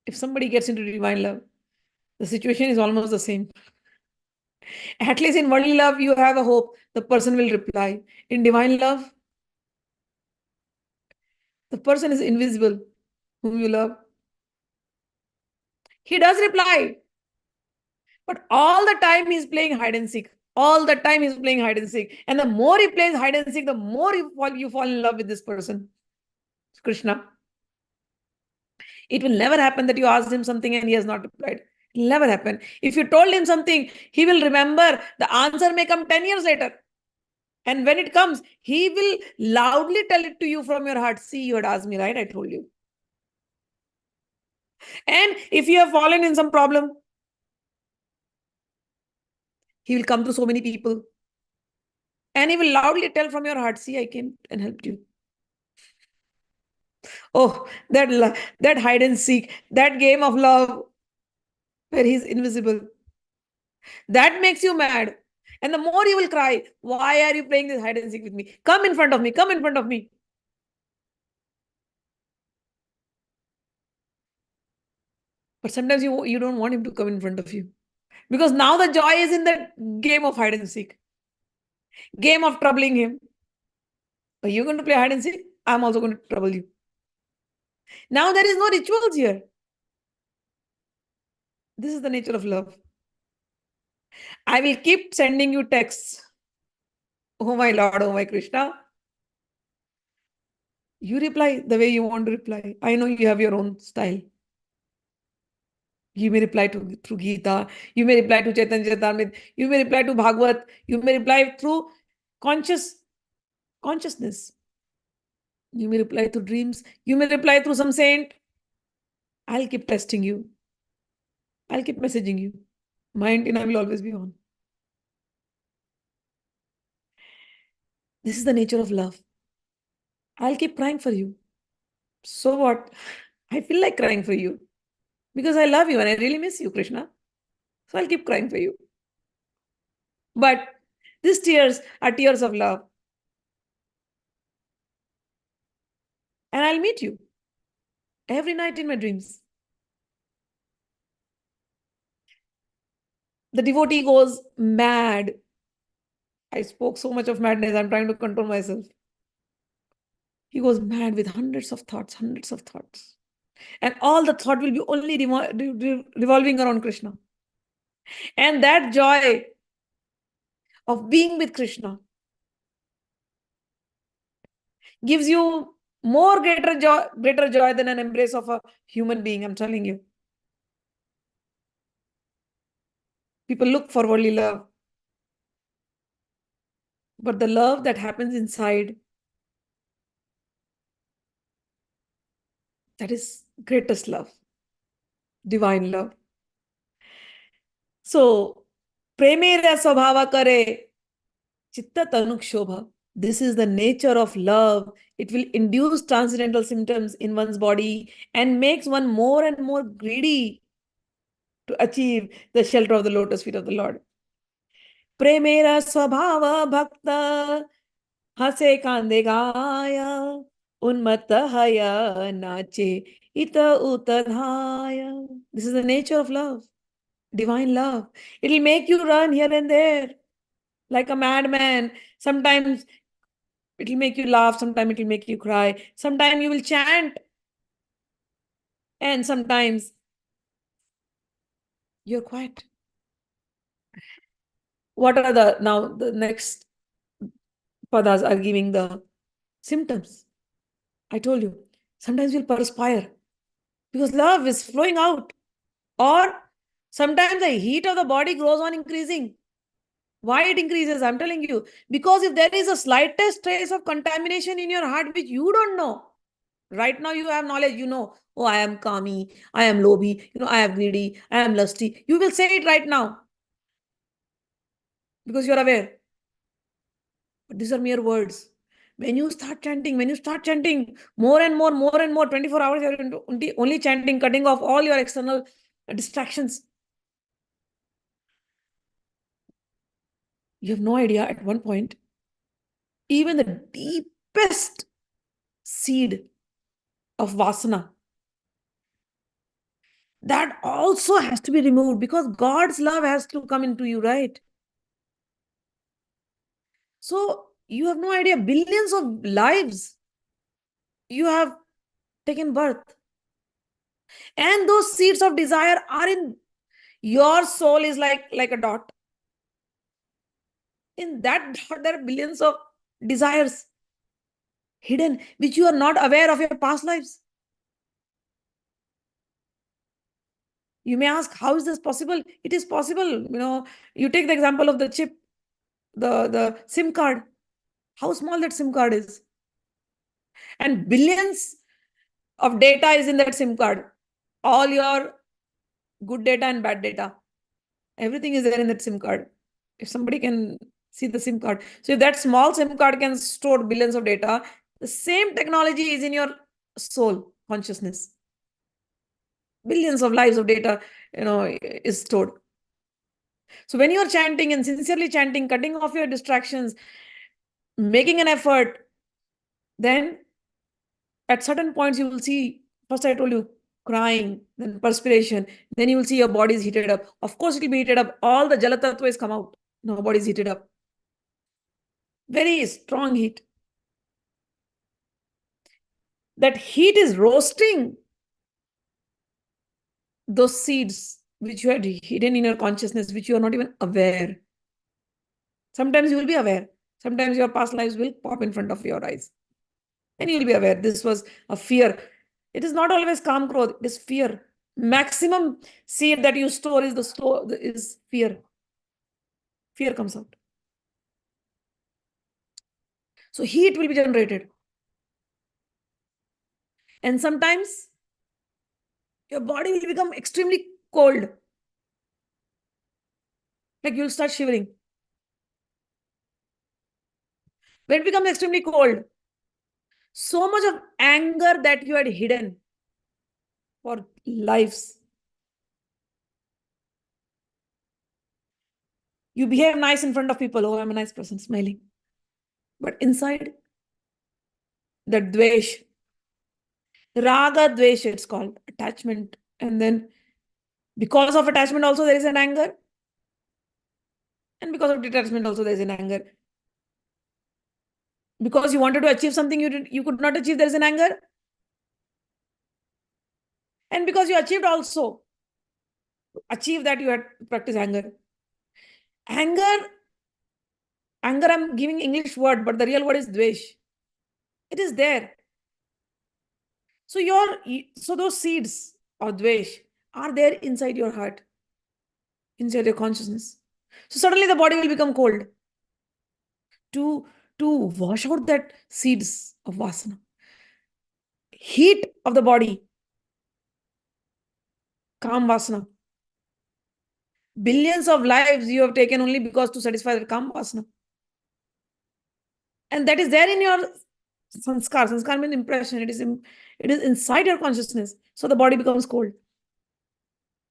if somebody gets into divine love, the situation is almost the same. At least in worldly love, you have a hope. The person will reply. In divine love, the person is invisible, whom you love. He does reply. But all the time he's playing hide and seek. All the time he's playing hide and seek. And the more he plays hide and seek, the more you fall in love with this person. Krishna. It will never happen that you asked him something and he has not replied. It will never happen. If you told him something, he will remember. The answer may come 10 years later. And when it comes, he will loudly tell it to you from your heart. See, you had asked me, right? I told you. And if you have fallen in some problem, he will come to so many people. And he will loudly tell from your heart, see, I came and helped you. Oh, that hide and seek, that game of love where he's invisible. That makes you mad. And the more you will cry, why are you playing this hide and seek with me? Come in front of me, come in front of me. But sometimes you don't want him to come in front of you. Because now the joy is in the game of hide and seek, game of troubling him. Are you going to play hide and seek? I'm also going to trouble you. Now there is no rituals here. This is the nature of love. I will keep sending you texts. Oh my Lord, oh my Krishna. You reply the way you want to reply. I know you have your own style. You may reply through Gita. You may reply to Chaitanya Charitamrita. You may reply to Bhagavad. You may reply through consciousness. You may reply through dreams. You may reply through some saint. I'll keep testing you. I'll keep messaging you. My antenna will always be on. This is the nature of love. I'll keep crying for you. So what? I feel like crying for you because I love you and I really miss you, Krishna. So I'll keep crying for you. But these tears are tears of love. And I'll meet you every night in my dreams. The devotee goes mad. I spoke so much of madness. I'm trying to control myself. He goes mad with hundreds of thoughts, hundreds of thoughts. And all the thought will be only revolving around Krishna. And that joy of being with Krishna gives you more greater joy than an embrace of a human being, I'm telling you. People look for worldly love. But the love that happens inside, that is greatest love, divine love. So, premera swabhava kare chitta tanuk shobha. This is the nature of love. It will induce transcendental symptoms in one's body and makes one more and more greedy to achieve the shelter of the lotus feet of the Lord. Premera swabhava bhakta hase kande gaya unmata haya nache ita utadhaya. This is the nature of love, divine love. It will make you run here and there like a madman. Sometimes it will make you laugh, sometimes it will make you cry, sometimes you will chant, and sometimes you're quiet. What are the next padas are giving the symptoms? I told you, sometimes you'll perspire because love is flowing out, or sometimes the heat of the body grows on increasing. Why it increases? I'm telling you, because if there is a slightest trace of contamination in your heart which you don't know, right now you have knowledge, you know, oh, I am kami, I am lobhi, I am greedy, I am lusty. You will say it right now because you're aware. But these are mere words. When you start chanting, more and more, 24 hours, you're only chanting, cutting off all your external distractions. You have no idea at one point, even the deepest seed of vasana, that also has to be removed because God's love has to come into you, right? So you have no idea, billions of lives you have taken birth. And those seeds of desire are in your soul, is like a dot. In that dot, there are billions of desires hidden, which you are not aware of your past lives. You may ask, how is this possible? It is possible. You take the example of the chip, the SIM card. How small that SIM card is. And billions of data is in that SIM card. All your good data and bad data. Everything is there in that SIM card. If somebody can see the SIM card. So if that small SIM card can store billions of data, the same technology is in your soul consciousness. Billions of lives of data, is stored. So when you are chanting and sincerely chanting, cutting off your distractions, making an effort, then at certain points you will see, first I told you, crying, then perspiration, then you will see your body is heated up. Of course, it will be heated up. All the Jala Tattva is come out. No, body is heated up. Very strong heat. That heat is roasting those seeds which you had hidden in your consciousness, which you are not even aware. Sometimes you will be aware. Sometimes your past lives will pop in front of your eyes. And you will be aware this was a fear. It is not always calm growth, it is fear. Maximum seed that you store is fear. Fear comes out. So heat will be generated. And sometimes your body will become extremely cold. Like you'll start shivering. When it becomes extremely cold, so much of anger that you had hidden for lives. You behave nice in front of people. Oh, I'm a nice person, smiling. But inside, the dvesh, raga dvesh, it's called attachment. And then because of attachment also there is an anger. And because of detachment also there is an anger. Because you wanted to achieve something you could not achieve, there is an anger. And because you achieved also, achieve that you had to practice anger. Anger, I'm giving English word, but the real word is dvesh. It is there. So those seeds of dvesh are there inside your heart, inside your consciousness. So suddenly the body will become cold to wash out that seeds of vasana. Heat of the body, calm vasana. Billions of lives you have taken only because to satisfy that calm vasana. And that is there in your sanskar. Sanskar means impression. It is inside your consciousness. So the body becomes cold.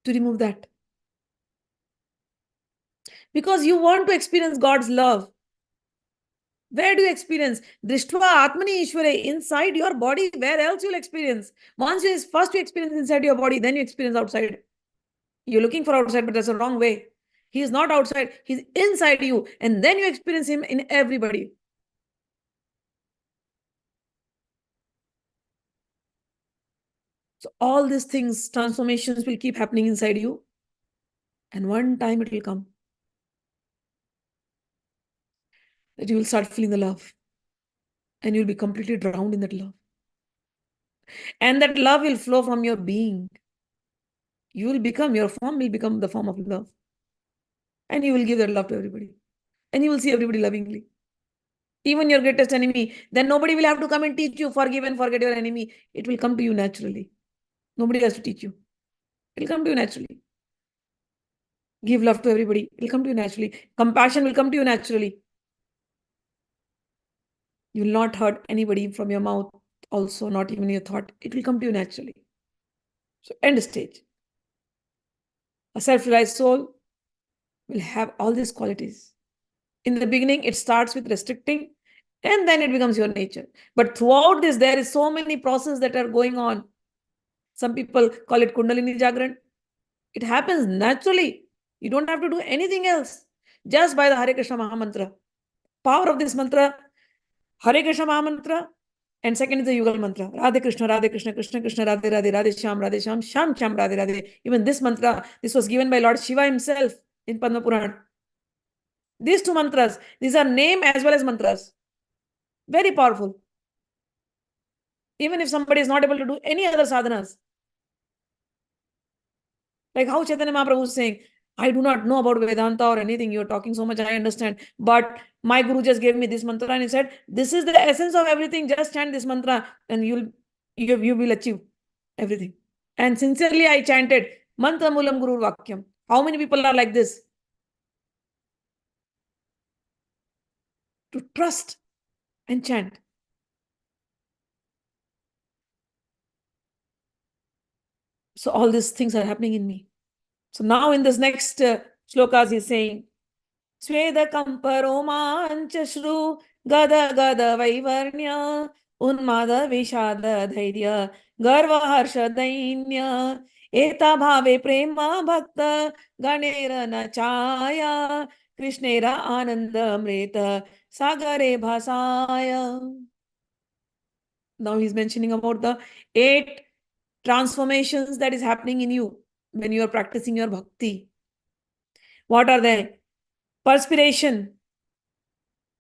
To remove that. Because you want to experience God's love. Where do you experience? Drishtva Atmani Ishware, inside your body. Where else you'll experience? Once first you experience inside your body, then you experience outside. You're looking for outside, but that's a wrong way. He is not outside. He's inside you. And then you experience him in everybody. So all these things, transformations will keep happening inside you. And one time it will come that you will start feeling the love. And you'll be completely drowned in that love. And that love will flow from your being. Your form will become the form of love. And you will give that love to everybody. And you will see everybody lovingly. Even your greatest enemy. Then nobody will have to come and teach you, forgive and forget your enemy. It will come to you naturally. Nobody has to teach you. It will come to you naturally. Give love to everybody. It will come to you naturally. Compassion will come to you naturally. You will not hurt anybody from your mouth, also not even your thought. It will come to you naturally. So end stage. A self-realized soul will have all these qualities. In the beginning, it starts with restricting, and then it becomes your nature. But throughout this, there is so many processes that are going on. Some people call it Kundalini Jagran. It happens naturally. You don't have to do anything else. Just by the Hare Krishna Mahamantra. Power of this mantra, Hare Krishna Mahamantra, and second is the Yugal mantra. Radhe Krishna, Krishna Krishna, Radhe Radhe, Radhe Sham, Sham Sham, Radhe Radhe. Even this mantra, this was given by Lord Shiva himself in Padma Purana. These two mantras, these are name as well as mantras. Very powerful. Even if somebody is not able to do any other sadhanas. Like how Chaitanya Mahaprabhu is saying, I do not know about Vedanta or anything. You're talking so much, I understand. But my Guru just gave me this mantra and he said, this is the essence of everything. Just chant this mantra and you will achieve everything. And sincerely, I chanted, Mantra Mulam Guru Vakyam. How many people are like this? To trust and chant. So all these things are happening in me. So now in this next shlokas he's saying. Sweda kamparo mancha shru gada gada vaivarnya unmada vishada dhairya garva harsha dainya eta bhave prema bhakta ganera nachaya krishnera ananda amrita sagare bhasaya. Now he's mentioning about the 8 transformations that is happening in you when you are practicing your bhakti. What are they? Perspiration,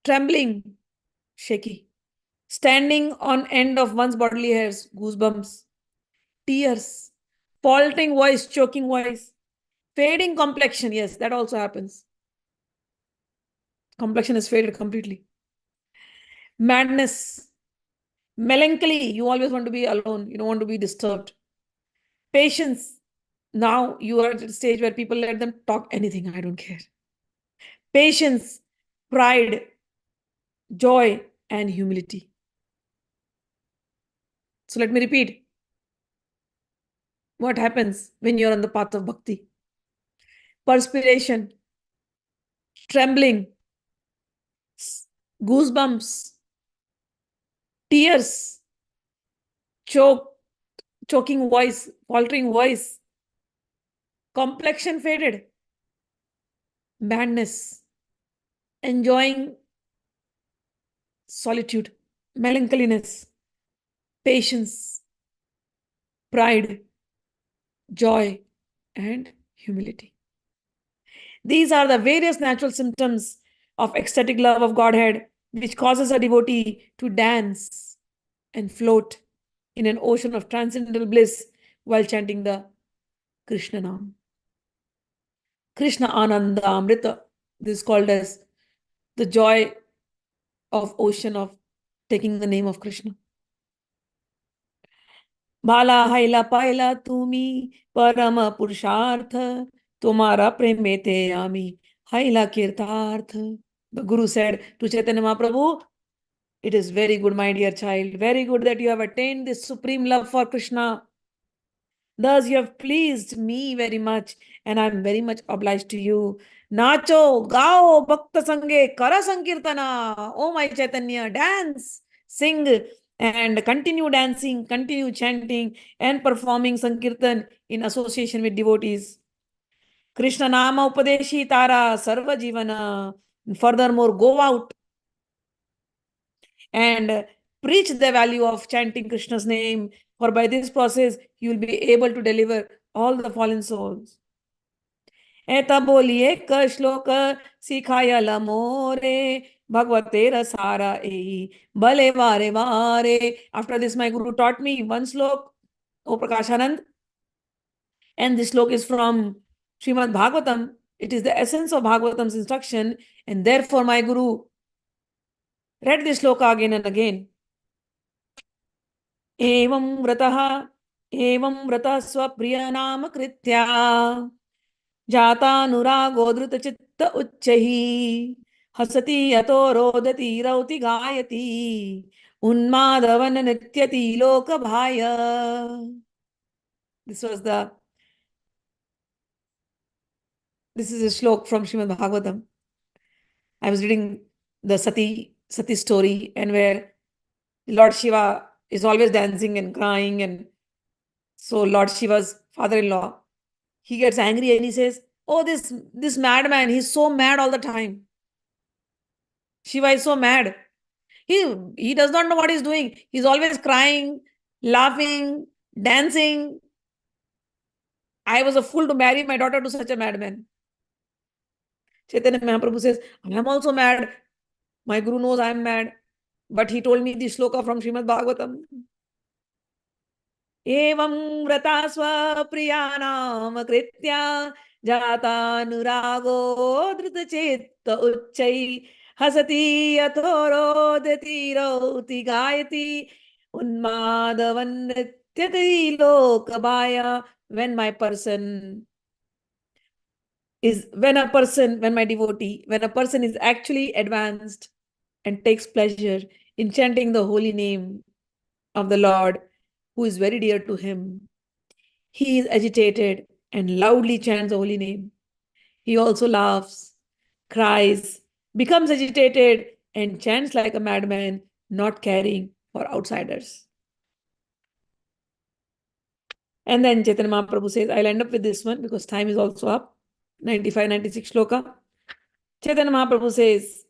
trembling, shaky, standing on end of one's bodily hairs, goosebumps, tears, faltering voice, choking voice, fading complexion. Yes, that also happens. Complexion is faded completely. Madness, melancholy. You always want to be alone. You don't want to be disturbed. Patience. Now you are at a stage where people let them talk anything. I don't care. Patience, pride, joy, and humility. So let me repeat. What happens when you're on the path of bhakti? Perspiration, trembling, goosebumps, tears, choking voice, faltering voice, complexion faded, madness, enjoying solitude, melancholiness, patience, pride, joy, and humility. These are the various natural symptoms of ecstatic love of Godhead, which causes a devotee to dance and float in an ocean of transcendental bliss while chanting the Krishna Nam. Krishna Ananda Amrita. This is called as the joy of ocean of taking the name of Krishna. Bala haila paila tumi parama purushartha tumara premete ami haila kirtartha. The Guru said to Chaitanya Mahaprabhu, it is very good, my dear child, very good that you have attained this supreme love for Krishna. Thus you have pleased me very much, and I am very much obliged to you. Nacho, gao, bhakta sange, kara sankirtana. Oh my Chaitanya, dance, sing, and continue dancing, continue chanting, and performing sankirtan in association with devotees. Krishna Nama Upadeshi Tara Sarva Jivana. Furthermore, go out and preach the value of chanting Krishna's name, for by this process you will be able to deliver all the fallen souls. Eta boliye ka shloka sikhaya lamore bhagavate rasara ei bale vare vare. After this, my Guru taught me one slok, O Prakashanand, and this slok is from Srimad Bhagavatam. It is the essence of Bhagavatam's instruction, and therefore my Guru read this sloka again and again. एवं व्रतः स्वप्रियनाम कृत्या जातानुरागो धृतचित्त उच्चैः हसति यतो रोदति रौति गायति उन्मादवन नृत्यति लोकभाय. This is a shlok from Srimad Bhagavatam. I was reading the Sati story, and where Lord Shiva is always dancing and crying, and so Lord Shiva's father-in-law, he gets angry and he says, oh, this madman, he's so mad all the time. Shiva is so mad. He does not know what he's doing. He's always crying, laughing, dancing. I was a fool to marry my daughter to such a madman. Chaitanya Mahaprabhu says, I am also mad. My Guru knows I am mad. But he told me the shloka from Srimad Bhagavatam. एवं व्रता स्वप्रियानाम कृत्या जातानुरागो धृतचित्त उच्चै हसति यतो रोदति रौति गायति उन्मादवन नृत्यति लोकभाय. When my devotee, when a person is actually advanced and takes pleasure in chanting the holy name of the Lord, who is very dear to him, he is agitated and loudly chants the holy name. He also laughs, cries, becomes agitated, and chants like a madman, not caring for outsiders. And then Chaitanya Mahaprabhu says, I'll end up with this one because time is also up. 95, 96 shloka. Chaitanya Mahaprabhu says,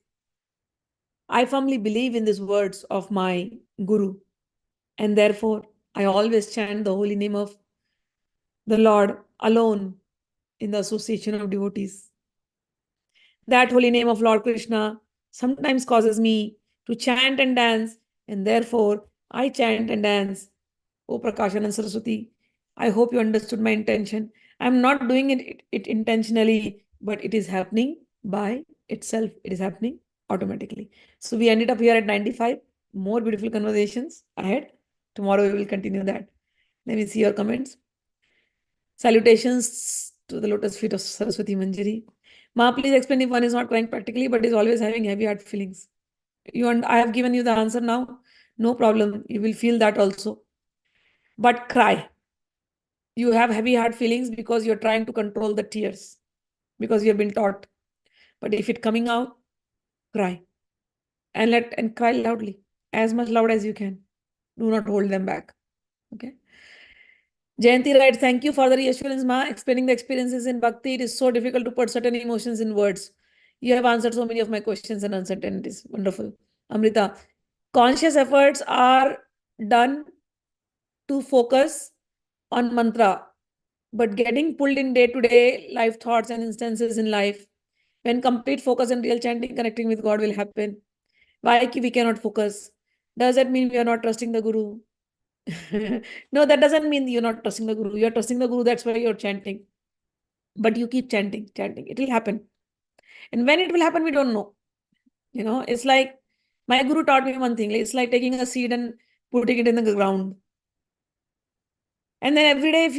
I firmly believe in these words of my Guru, and therefore I always chant the holy name of the Lord alone in the association of devotees. That holy name of Lord Krishna sometimes causes me to chant and dance, and therefore I chant and dance. O Prakashan and Saraswati, I hope you understood my intention. I'm not doing it intentionally, but it is happening by itself. It is happening automatically. So we ended up here at 95. More beautiful conversations ahead. Tomorrow we will continue that. Let me see your comments. Salutations to the lotus feet of Saraswati Manjari. Ma, please explain if one is not crying practically, but is always having heavy heart feelings. I have given you the answer now. No problem. You will feel that also. But cry. You have heavy heart feelings because you're trying to control the tears, because you have been taught. But if it's coming out, cry. And cry loudly, as much loud as you can. Do not hold them back. Okay. Jayanti writes, thank you for the reassurance, Ma. Explaining the experiences in Bhakti, it is so difficult to put certain emotions in words. You have answered so many of my questions and uncertainties. Wonderful. Amrita, conscious efforts are done to focus on mantra, but getting pulled in day-to-day life thoughts and instances in life, when complete focus and real chanting, connecting with God will happen. Why we cannot focus? Does that mean we are not trusting the Guru? No, that doesn't mean you're not trusting the Guru. You're trusting the Guru, that's why you're chanting. But you keep chanting, chanting. It will happen. And when it will happen, we don't know. It's like my Guru taught me one thing. It's like taking a seed and putting it in the ground. And then every day, if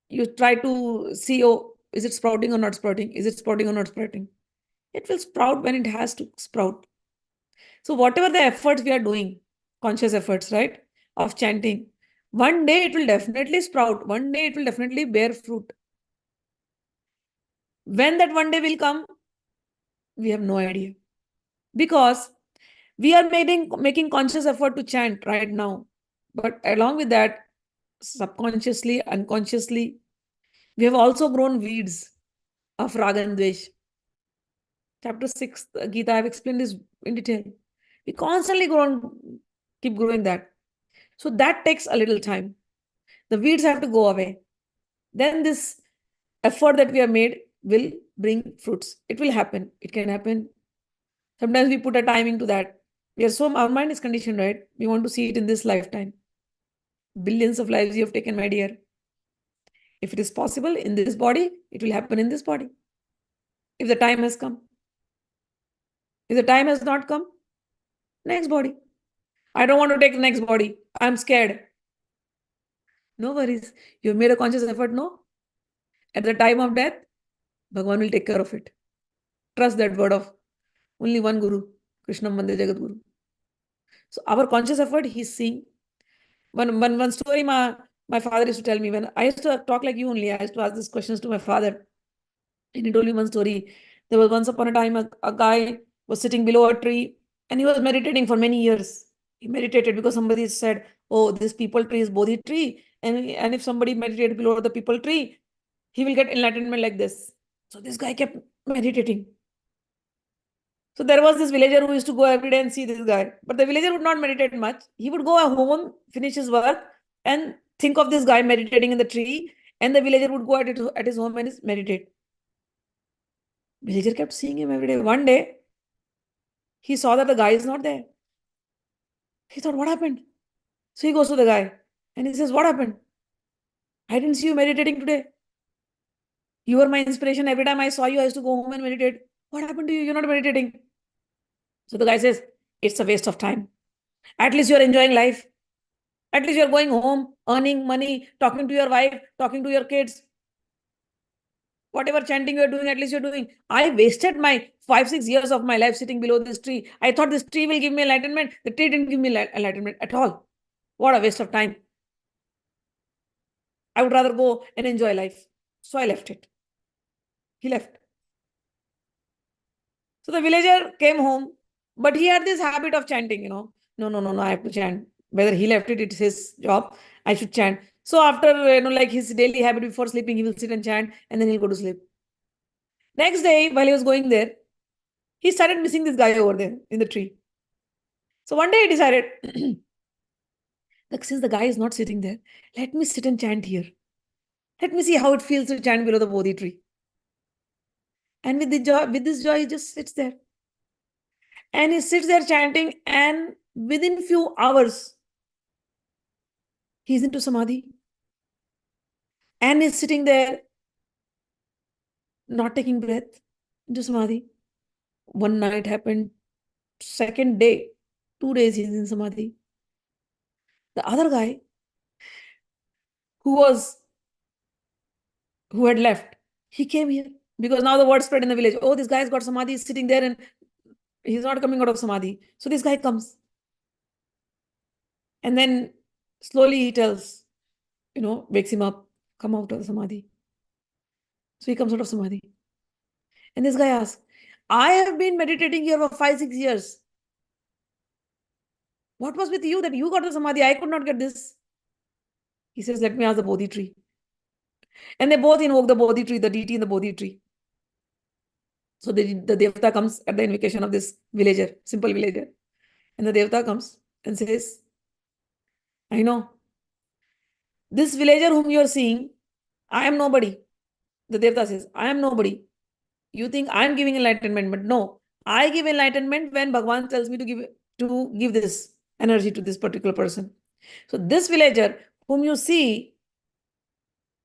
you try to see, oh, is it sprouting or not sprouting? Is it sprouting or not sprouting? It will sprout when it has to sprout. So whatever the efforts we are doing, conscious efforts, right, of chanting, one day it will definitely sprout. One day it will definitely bear fruit. When that one day will come, we have no idea. Because we are making conscious effort to chant right now. But along with that, subconsciously, unconsciously, we have also grown weeds of Raga and Dvesh. Chapter 6, Gita, I have explained this in detail. We constantly keep growing that. So that takes a little time. The weeds have to go away. Then this effort that we have made will bring fruits. It will happen. It can happen. Sometimes we put a timing to that. Our mind is conditioned, right? We want to see it in this lifetime. Billions of lives you have taken, my dear. If it is possible in this body, it will happen in this body. If the time has come. If the time has not come, next body. I don't want to take the next body. I'm scared. No worries. You've made a conscious effort, no? At the time of death, Bhagavan will take care of it. Trust that word of only one Guru, Krishna Mande Jagat Guru. So our conscious effort, he's seeing. One story my father used to tell me when I used to talk like you only. I used to ask these questions to my father. And he told me one story. There was once upon a time a guy was sitting below a tree and he was meditating for many years. He meditated because somebody said, oh, this people tree is Bodhi tree. And if somebody meditated below the people tree, he will get enlightenment like this. So this guy kept meditating. So there was this villager who used to go every day and see this guy. But the villager would not meditate much. He would go home, finish his work, and think of this guy meditating in the tree. And the villager would go at his home and meditate. Villager kept seeing him every day. One day, he saw that the guy is not there. He thought, what happened? So he goes to the guy and he says, what happened? I didn't see you meditating today. You were my inspiration. Every time I saw you, I used to go home and meditate. What happened to you? You're not meditating. So the guy says, it's a waste of time. At least you're enjoying life. At least you're going home, earning money, talking to your wife, talking to your kids. Whatever chanting you're doing, at least you're doing. I wasted my 5-6 years of my life sitting below this tree. I thought this tree will give me enlightenment. The tree didn't give me enlightenment at all. What a waste of time. I would rather go and enjoy life. So I left it. He left. So the villager came home, but he had this habit of chanting, no, no, no, no, I have to chant. Whether he left it, it's his job. I should chant. So after, like his daily habit before sleeping, he will sit and chant and then he'll go to sleep. Next day, while he was going there, he started missing this guy over there in the tree. So one day he decided, that since the guy is not sitting there, let me sit and chant here. Let me see how it feels to chant below the Bodhi tree. And with this joy, he just sits there. And he sits there chanting, and within few hours, he's into samadhi. And he's sitting there, not taking breath, into samadhi. One night happened, second day, 2 days he's in samadhi. The other guy who had left, he came here because now the word spread in the village. Oh, this guy's got samadhi, he's sitting there and he's not coming out of samadhi. So this guy comes. And then slowly he tells, wakes him up, come out of the samadhi. So he comes out of samadhi. And this guy asks, I have been meditating here for 5-6 years. What was with you that you got the samadhi? I could not get this. He says, let me ask the Bodhi tree. And they both invoke the Bodhi tree, the deity in the Bodhi tree. So the Devata comes at the invocation of this villager, simple villager. And the Devata comes and says, I know. This villager whom you are seeing, I am nobody. The Devata says, I am nobody. You think I am giving enlightenment, but no. I give enlightenment when Bhagavan tells me to give this energy to this particular person. So this villager whom you see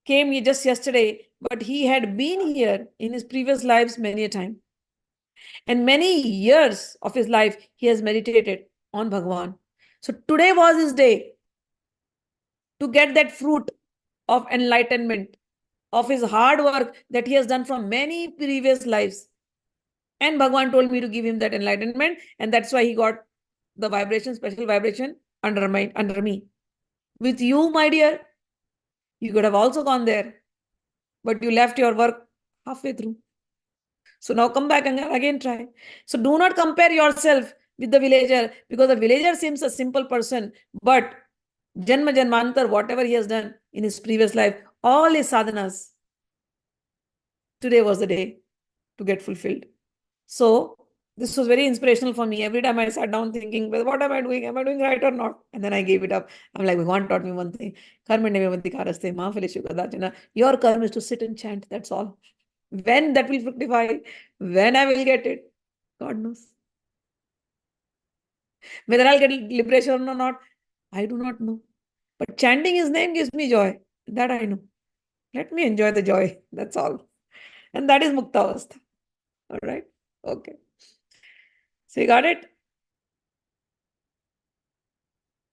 came here just yesterday, but he had been here in his previous lives many a time. And many years of his life, he has meditated on Bhagavan. So today was his day to get that fruit of enlightenment, of his hard work that he has done from many previous lives. And Bhagavan told me to give him that enlightenment. And that's why he got the vibration, special vibration under me. With you, my dear, you could have also gone there, but you left your work halfway through. So now come back and again try. So do not compare yourself with the villager, because the villager seems a simple person, but Janma Janmantar, whatever he has done in his previous life, all his sadhanas, today was the day to get fulfilled. So this was very inspirational for me. Every time I sat down thinking, well, what am I doing? Am I doing right or not? And then I gave it up. I'm like, Bhagavan taught me one thing. Your karma is to sit and chant. That's all. When that will fructify, when I will get it, God knows. Whether I'll get liberation or not, I do not know. But chanting his name gives me joy. That I know. Let me enjoy the joy. That's all. And that is Mukta Avastha. All right. Okay. So you got it?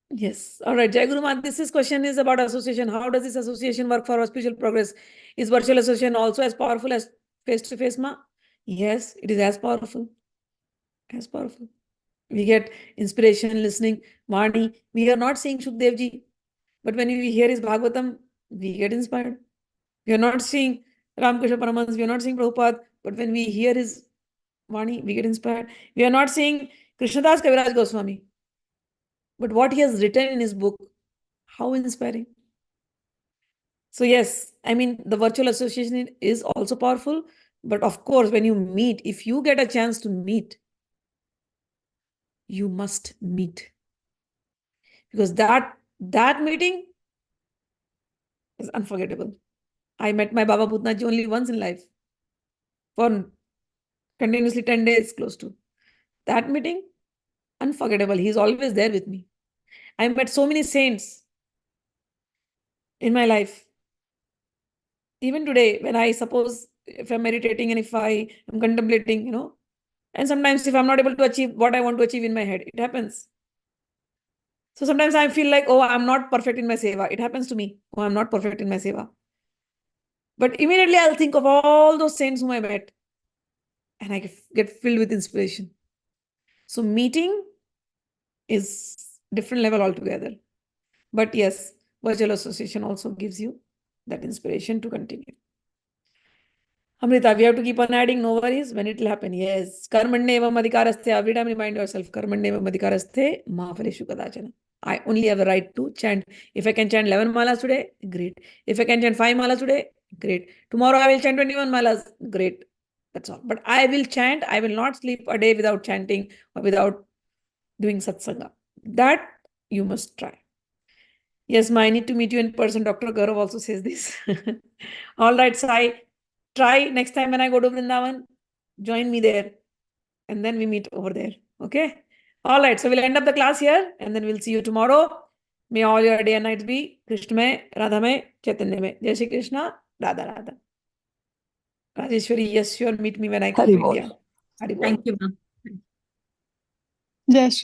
Yes. All right. Jai Guru Mahat, this question is about association. How does this association work for our spiritual progress? Is virtual association also as powerful as face-to-face, ma? Yes, it is as powerful. As powerful. We get inspiration listening Vani. We are not seeing Shukdev ji, but when we hear his Bhagavatam, we get inspired. We are not seeing Ramakrishna Paramahansa, we are not seeing Prabhupada, but when we hear his Vani, we get inspired. We are not seeing Krishnadas Kaviraj Goswami, but what he has written in his book, how inspiring. So yes, I mean, the virtual association is also powerful, but of course, when you meet, if you get a chance to meet, you must meet. Because that meeting is unforgettable. I met my Baba Bhutnath ji only once in life for continuously 10 days close to. That meeting, unforgettable. He's always there with me. I met so many saints in my life. Even today, when I suppose if I'm meditating and if I am contemplating, and sometimes if I'm not able to achieve what I want to achieve in my head, it happens. So sometimes I feel like, oh, I'm not perfect in my seva. It happens to me. Oh, I'm not perfect in my seva. But immediately I'll think of all those saints whom I met and I get filled with inspiration. So meeting is different level altogether. But yes, virtual association also gives you that inspiration to continue. Amrita, we have to keep on adding, no worries, when it will happen. Yes. Karmanyevam adhikaraste. Every time remind yourself, Karmanyevam adhikaraste, mahaphaleshu kadachana. I only have a right to chant. If I can chant 11 malas today, great. If I can chant 5 malas today, great. Tomorrow I will chant 21 malas, great. That's all. But I will chant. I will not sleep a day without chanting or without doing satsanga. That you must try. Yes, ma, I need to meet you in person. Dr. Gaurav also says this. All right, Sai. Try next time when I go to Vrindavan. Join me there. And then we meet over there. Okay? All right. So we'll end up the class here and then we'll see you tomorrow. May all your day and nights be Krishna mein, Radha mein, Chaitanya mein. Jai Shri Krishna, Radha Radha. Rajeshwari, yes, sure. Meet me when I come Hari to Bol. India. Hari Bol. Thank you, ma'am. Jai Shri